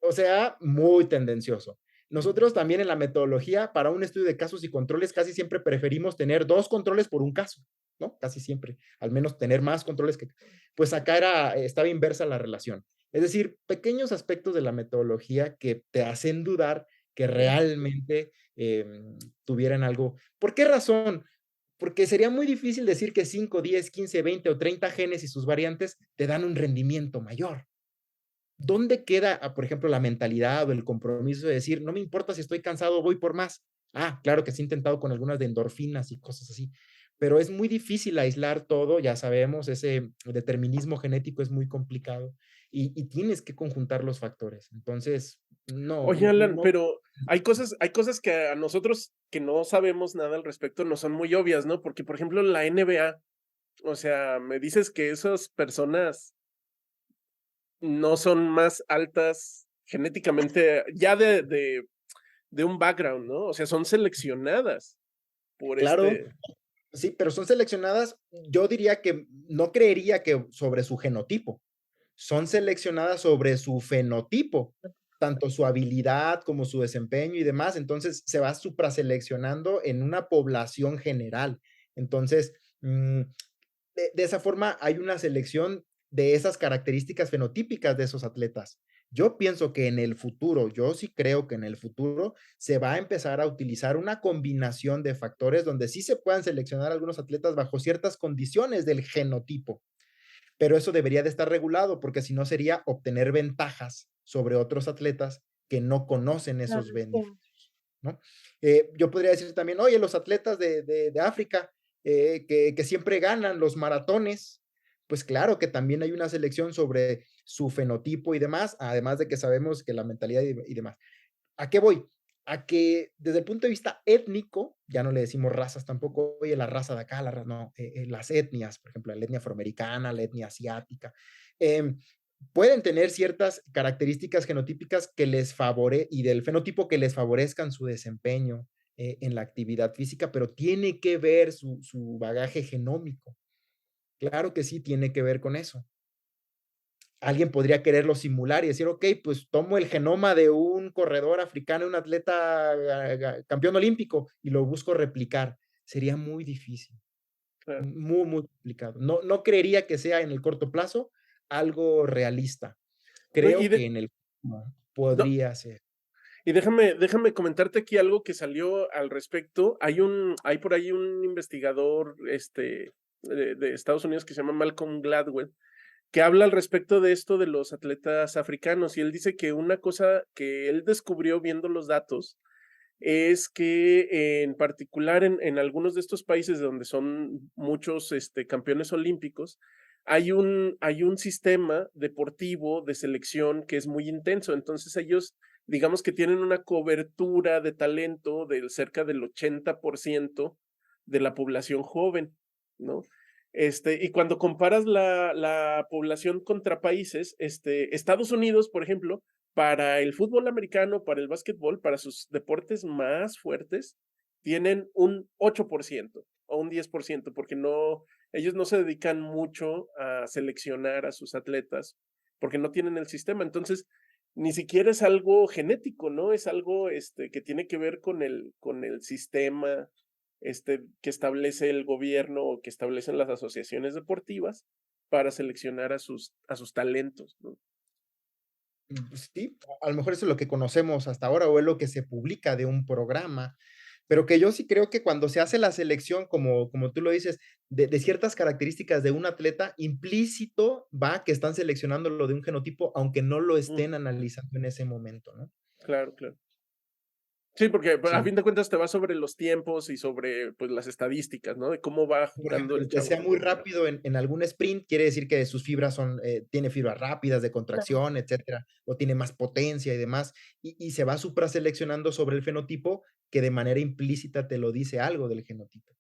O sea, muy tendencioso. Nosotros también en la metodología, para un estudio de casos y controles, casi siempre preferimos tener 2 controles por un caso, ¿no? Casi siempre, al menos tener más controles que, pues acá estaba inversa la relación. Es decir, pequeños aspectos de la metodología que te hacen dudar que realmente tuvieran algo. ¿Por qué razón? Porque sería muy difícil decir que 5, 10, 15, 20 o 30 genes y sus variantes te dan un rendimiento mayor. ¿Dónde queda, por ejemplo, la mentalidad o el compromiso de decir, no me importa si estoy cansado, voy por más? Claro que sí he intentado con algunas de endorfinas y cosas así, pero es muy difícil aislar todo, ya sabemos, ese determinismo genético es muy complicado y tienes que conjuntar los factores. Entonces, no, Oye, Alan, no. pero hay cosas que a nosotros que no sabemos nada al respecto no son muy obvias, ¿no? Porque, por ejemplo, en la NBA, o sea, me dices que esas personas no son más altas genéticamente, ya de un background, ¿no? O sea, son seleccionadas por Claro, este. sí, pero son seleccionadas, yo diría que no creería que sobre su genotipo. Son seleccionadas sobre su fenotipo, tanto su habilidad como su desempeño y demás. Entonces se va supraseleccionando en una población general. Entonces, de esa forma hay una selección de esas características fenotípicas de esos atletas. Yo pienso que en el futuro, yo sí creo que en el futuro se va a empezar a utilizar una combinación de factores donde sí se puedan seleccionar algunos atletas bajo ciertas condiciones del genotipo, pero eso debería de estar regulado porque si no sería obtener ventajas sobre otros atletas que no conocen Claro, esos sí. beneficios, ¿no? Yo podría decir también, oye, los atletas de África que siempre ganan los maratones, pues claro que también hay una selección sobre su fenotipo y demás, además de que sabemos que la mentalidad y demás. ¿A qué voy? A que desde el punto de vista étnico, ya no le decimos razas tampoco, oye, la raza de acá, no, las etnias, por ejemplo, la etnia afroamericana, la etnia asiática, pueden tener ciertas características genotípicas que les y del fenotipo que les favorezcan su desempeño en la actividad física, pero tiene que ver su bagaje genómico. Claro que sí tiene que ver con eso. Alguien podría quererlo simular y decir, ok, pues tomo el genoma de un corredor africano, un atleta campeón olímpico y lo busco replicar. Sería muy difícil, Claro. muy, muy complicado. No, no creería que sea en el corto plazo algo realista. No, y Creo que en el no, podría ser. y déjame comentarte aquí algo que salió al respecto. Hay por ahí un investigador de Estados Unidos que se llama Malcolm Gladwell, que habla al respecto de esto de los atletas africanos, y él dice que una cosa que él descubrió viendo los datos es que en particular en algunos de estos países donde son muchos campeones olímpicos, hay un sistema deportivo de selección que es muy intenso. Entonces ellos, digamos que tienen una cobertura de talento de cerca del 80% de la población joven, ¿no? Y cuando comparas la población contra países, Estados Unidos, por ejemplo, para el fútbol americano, para el básquetbol, para sus deportes más fuertes, tienen un 8% o un 10%, porque ellos no se dedican mucho a seleccionar a sus atletas, porque no tienen el sistema. Entonces, ni siquiera es algo genético, ¿no? Es algo que tiene que ver con el sistema que establece el gobierno o que establecen las asociaciones deportivas para seleccionar a sus talentos, ¿no? Pues sí, a lo mejor eso es lo que conocemos hasta ahora o es lo que se publica de un programa, pero que yo sí creo que cuando se hace la selección, como tú lo dices, de ciertas características de un atleta, implícito va que están seleccionando lo de un genotipo, aunque no lo Mm, estén analizando en ese momento, ¿no? claro, claro. Sí, porque pues, a Sí. fin de cuentas te va sobre los tiempos y sobre pues las estadísticas, ¿no? De cómo va Por jugando ejemplo, el el que sea chavo. muy rápido en algún sprint quiere decir que sus fibras tiene fibras rápidas de Claro. contracción, etcétera, o tiene más potencia y demás, y se va supraseleccionando sobre el fenotipo que de manera implícita te lo dice algo del genotipo.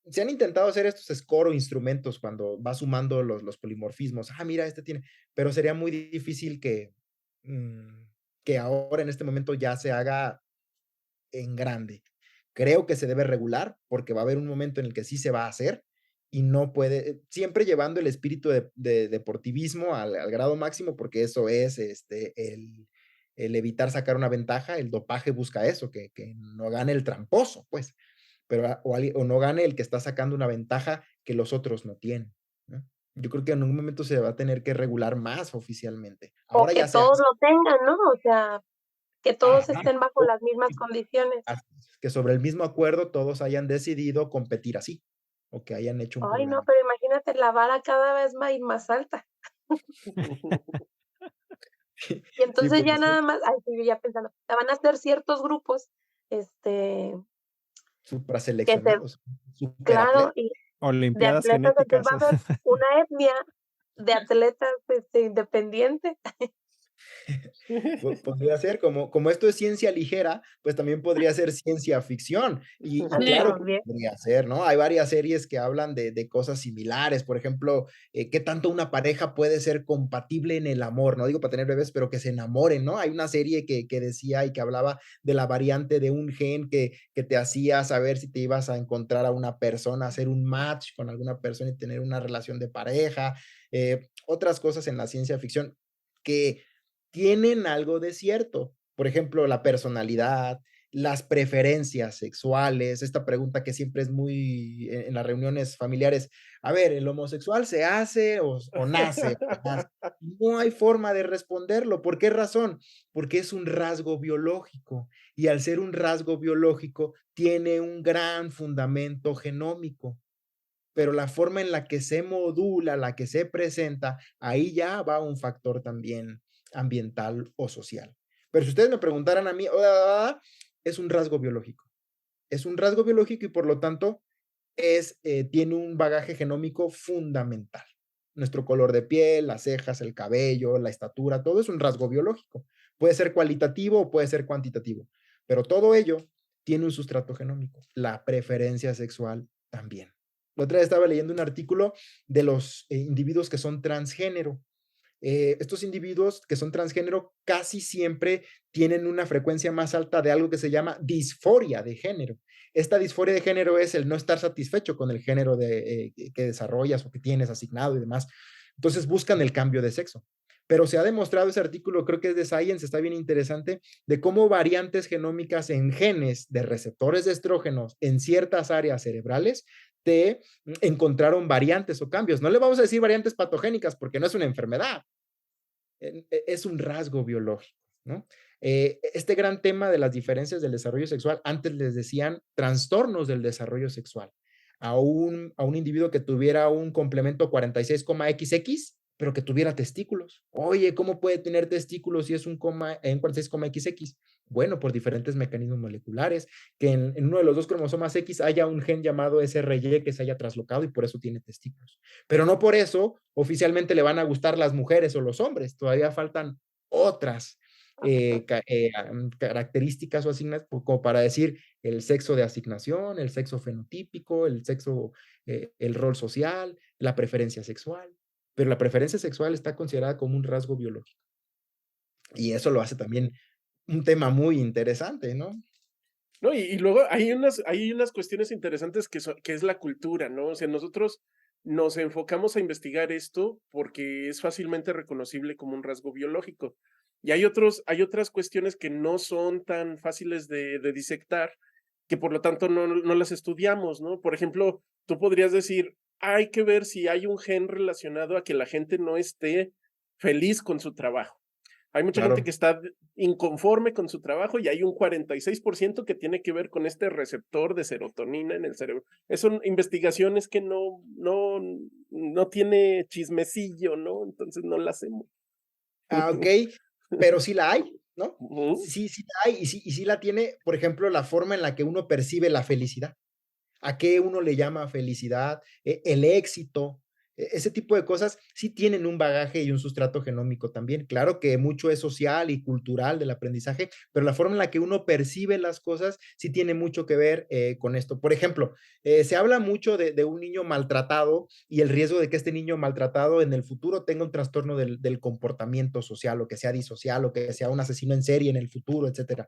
Se han intentado hacer estos score o instrumentos cuando va sumando los polimorfismos. Ah, mira, este tiene, pero sería muy difícil que ahora en este momento ya se haga en grande. Creo que se debe regular porque va a haber un momento en el que sí se va a hacer y no puede, siempre llevando el espíritu de deportivismo al grado máximo, porque eso es el evitar sacar una ventaja. El dopaje busca eso, que no gane el tramposo, pues, pero o no gane el que está sacando una ventaja que los otros no tienen, ¿no? Yo creo que en un momento se va a tener que regular más oficialmente. O Ahora que ya se todos hace. lo tengan, ¿no? O sea, que todos Ajá. estén bajo las mismas condiciones. Así es, que sobre el mismo acuerdo todos hayan decidido competir así, o que hayan hecho un Ay, no, programa. pero imagínate, la vara cada vez va a ir más alta. Y Sí, entonces ya puede ser nada más, ay, sí, yo ya pensando, la van a hacer ciertos grupos, este, que se, supraseleccionados, claro, superatletas. y de Olimpiadas atletas, entonces genéticas. va a haber una etnia de atletas, independiente. Podría ser, como esto es ciencia ligera, pues también podría ser ciencia ficción. Y Así claro que también. podría ser, ¿no? Hay varias series que hablan de cosas similares. Por ejemplo, qué tanto una pareja puede ser compatible en el amor. No digo para tener bebés, pero que se enamoren, ¿no? Hay una serie que decía y que hablaba de la variante de un gen que te hacía saber si te ibas a encontrar a una persona, hacer un match con alguna persona y tener una relación de pareja. Otras cosas en la ciencia ficción que tienen algo de cierto. Por ejemplo, la personalidad, las preferencias sexuales, esta pregunta que siempre es muy en las reuniones familiares, a ver, ¿el homosexual se hace o nace? No hay forma de responderlo. ¿Por qué razón? Porque es un rasgo biológico y al ser un rasgo biológico tiene un gran fundamento genómico, pero la forma en la que se modula, la que se presenta, ahí ya va un factor también ambiental o social. Pero si ustedes me preguntaran a mí, es un rasgo biológico. Es un rasgo biológico y por lo tanto tiene un bagaje genómico fundamental. Nuestro color de piel, las cejas, el cabello, la estatura, todo es un rasgo biológico. Puede ser cualitativo o puede ser cuantitativo, pero todo ello tiene un sustrato genómico. La preferencia sexual también. La otra vez estaba leyendo un artículo de los individuos que son transgénero. estos individuos que son transgénero casi siempre tienen una frecuencia más alta de algo que se llama disforia de género. Esta disforia de género es el no estar satisfecho con el género que desarrollas o que tienes asignado y demás. Entonces buscan el cambio de sexo. Pero se ha demostrado, ese artículo creo que es de Science, está bien interesante, de cómo variantes genómicas en genes de receptores de estrógenos en ciertas áreas cerebrales te encontraron variantes o cambios. No le vamos a decir variantes patogénicas porque no es una enfermedad, es un rasgo biológico, ¿no? Este gran tema de las diferencias del desarrollo sexual, antes les decían trastornos del desarrollo sexual. A un individuo que tuviera un complemento 46,XX, pero que tuviera testículos. Oye, ¿cómo puede tener testículos si es un 46,XX? Bueno, por diferentes mecanismos moleculares, que en uno de los dos cromosomas X haya un gen llamado SRY que se haya traslocado y por eso tiene testículos. Pero no por eso oficialmente le van a gustar las mujeres o los hombres, todavía faltan otras características o asignaciones, como para decir el sexo de asignación, el sexo fenotípico, el sexo, el rol social, la preferencia sexual. Pero la preferencia sexual está considerada como un rasgo biológico. Y eso lo hace también un tema muy interesante, ¿no? No, y luego hay unas cuestiones interesantes que es la cultura, ¿no? O sea, nosotros nos enfocamos a investigar esto porque es fácilmente reconocible como un rasgo biológico. Y hay otras cuestiones que no son tan fáciles de disectar, que por lo tanto no las estudiamos, ¿no? Por ejemplo, tú podrías decir, hay que ver si hay un gen relacionado a que la gente no esté feliz con su trabajo. Hay mucha gente que está inconforme con su trabajo y hay un 46% que tiene que ver con este receptor de serotonina en el cerebro. Son investigaciones que no tiene chismecillo, ¿no? Entonces no la hacemos. Ok, pero sí la hay, ¿no? Sí la hay y sí la tiene, por ejemplo, la forma en la que uno percibe la felicidad. ¿A qué uno le llama felicidad? El éxito, ese tipo de cosas sí tienen un bagaje y un sustrato genómico también. Claro que mucho es social y cultural del aprendizaje, pero la forma en la que uno percibe las cosas sí tiene mucho que ver con esto. Por ejemplo, se habla mucho de un niño maltratado y el riesgo de que este niño maltratado en el futuro tenga un trastorno del comportamiento social, o que sea disocial, o que sea un asesino en serie en el futuro, etcétera.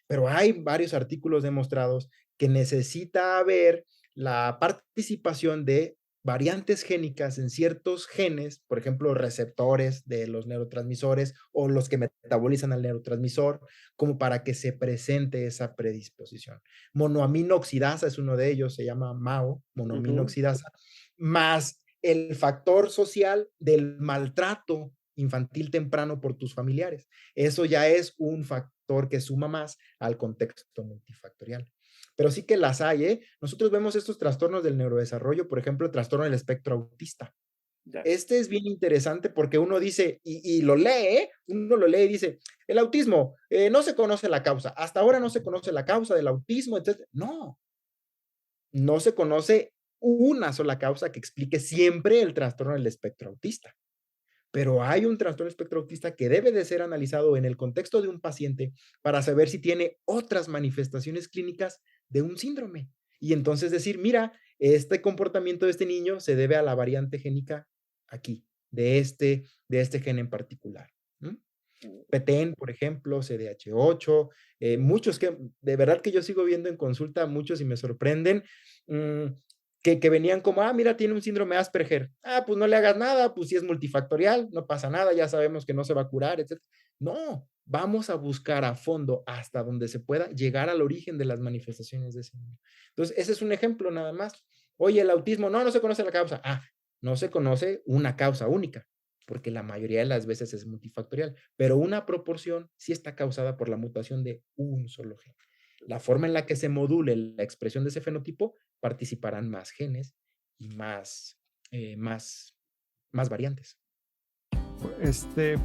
Pero hay varios artículos demostrados que necesita haber la participación de variantes génicas en ciertos genes, por ejemplo, receptores de los neurotransmisores o los que metabolizan al neurotransmisor, como para que se presente esa predisposición. Monoamino oxidasa es uno de ellos, se llama MAO, monoamino oxidasa, más el factor social del maltrato infantil temprano por tus familiares. Eso ya es un factor que suma más al contexto multifactorial. Pero sí que las hay, ¿eh? Nosotros vemos estos trastornos del neurodesarrollo, por ejemplo, el trastorno del espectro autista. Este es bien interesante porque uno dice, y lo lee, ¿eh? Uno lo lee y dice, el autismo, no se conoce la causa, hasta ahora no se conoce la causa del autismo, etc. No se conoce una sola causa que explique siempre el trastorno del espectro autista. Pero hay un trastorno espectro autista que debe de ser analizado en el contexto de un paciente para saber si tiene otras manifestaciones clínicas de un síndrome. Y entonces decir, mira, este comportamiento de este niño se debe a la variante génica aquí, de este gen en particular. PTEN, por ejemplo, CDH8, muchos que de verdad que yo sigo viendo en consulta, muchos y me sorprenden, que venían como, mira, tiene un síndrome Asperger. Pues no le hagas nada, pues si es multifactorial, no pasa nada, ya sabemos que no se va a curar, etc. No, vamos a buscar a fondo hasta donde se pueda llegar al origen de las manifestaciones de ese niño. Entonces, ese es un ejemplo nada más. Oye, el autismo, no se conoce la causa. No se conoce una causa única, porque la mayoría de las veces es multifactorial, pero una proporción sí está causada por la mutación de un solo gen. La forma en la que se module la expresión de ese fenotipo, participarán más genes y más variantes.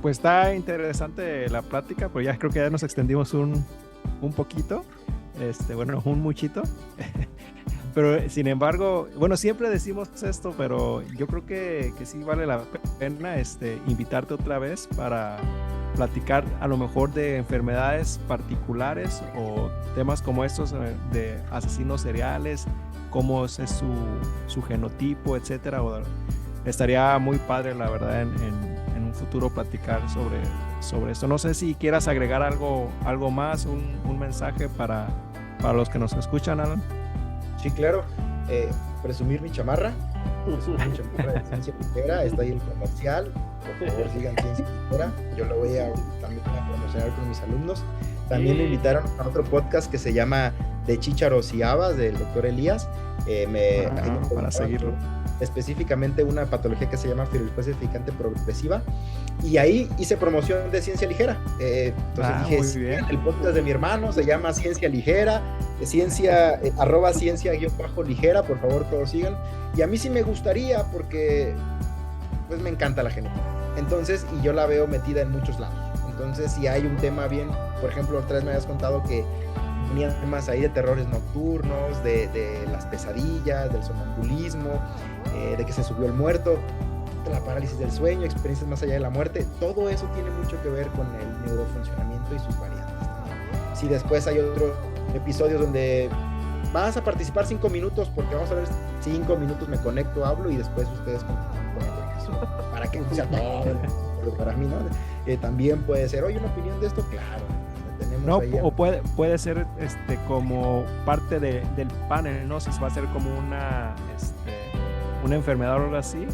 Pues está interesante la plática, pero ya creo que ya nos extendimos un poquito, un muchito. Pero sin embargo, siempre decimos esto, pero yo creo que sí vale la pena invitarte otra vez para platicar a lo mejor de enfermedades particulares o temas como estos de asesinos seriales, cómo es su genotipo, etcétera. Estaría muy padre, la verdad, en un futuro platicar sobre esto. No sé si quieras agregar algo más, un mensaje para los que nos escuchan, Alan. Sí, claro. Presumir mi chamarra. Presumir mi chamarra de Ciencia Ligera. Está ahí el comercial. Por favor, sigan Ciencia Ligera. Yo lo voy a también a promocionar con mis alumnos. También me invitaron a otro podcast que se llama De Chícharos y Habas, del doctor Elías. Para seguirlo. Específicamente una patología que se llama fibrosis edificante progresiva, y ahí hice promoción de Ciencia Ligera. Entonces dije, el podcast de mi hermano se llama Ciencia Ligera, ciencia, @ciencia_ligera, por favor todos sigan. Y a mí sí me gustaría, porque pues me encanta la genética, entonces, y yo la veo metida en muchos lados. Entonces, si hay un tema bien, por ejemplo, otra vez me habías contado que tenían temas ahí de terrores nocturnos, de las pesadillas, del sonambulismo, de que se subió el muerto, de la parálisis del sueño, experiencias más allá de la muerte. Todo eso tiene mucho que ver con el neurofuncionamiento y sus variantes también. Si después hay otros episodios donde vas a participar 5 minutos, porque vamos a ver 5 minutos, me conecto, hablo y después ustedes con el episodio, para que no sea todo para mí, ¿no? También puede ser, oye, una opinión de esto, claro. No, o puede ser como parte del panel, ¿no? Si va a ser como una enfermedad o algo así.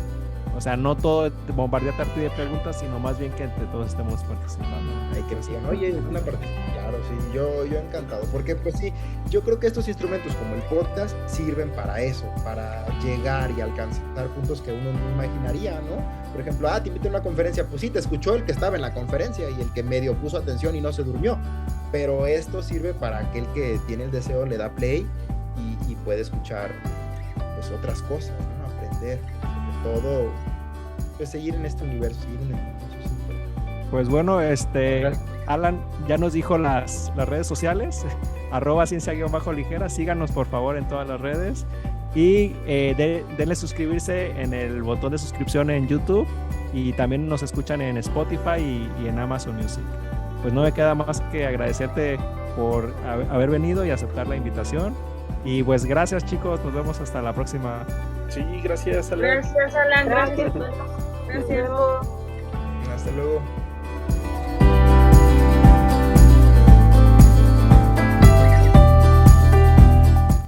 O sea, no todo bombardearte de preguntas, sino más bien que entre todos estemos participando. Hay que decir, oye, una parte, claro, sí, yo encantado, porque pues sí, yo creo que estos instrumentos como el podcast sirven para eso, para llegar y alcanzar puntos que uno no imaginaría, ¿no? Por ejemplo, te invité a una conferencia, pues sí, te escuchó el que estaba en la conferencia y el que medio puso atención y no se durmió, pero esto sirve para aquel que tiene el deseo, le da play y puede escuchar pues otras cosas, ¿no? Aprender, sobre todo, pues seguir en este universo, seguir en el universo. Pues bueno, Alan ya nos dijo las redes sociales, @ciencia_ligera, síganos por favor en todas las redes y denle suscribirse en el botón de suscripción en YouTube, y también nos escuchan en Spotify y en Amazon Music. Pues no me queda más que agradecerte por haber venido y aceptar la invitación, y pues gracias, chicos, nos vemos hasta la próxima. Sí, gracias, Alan. Gracias, Alan. Gracias. Hasta luego.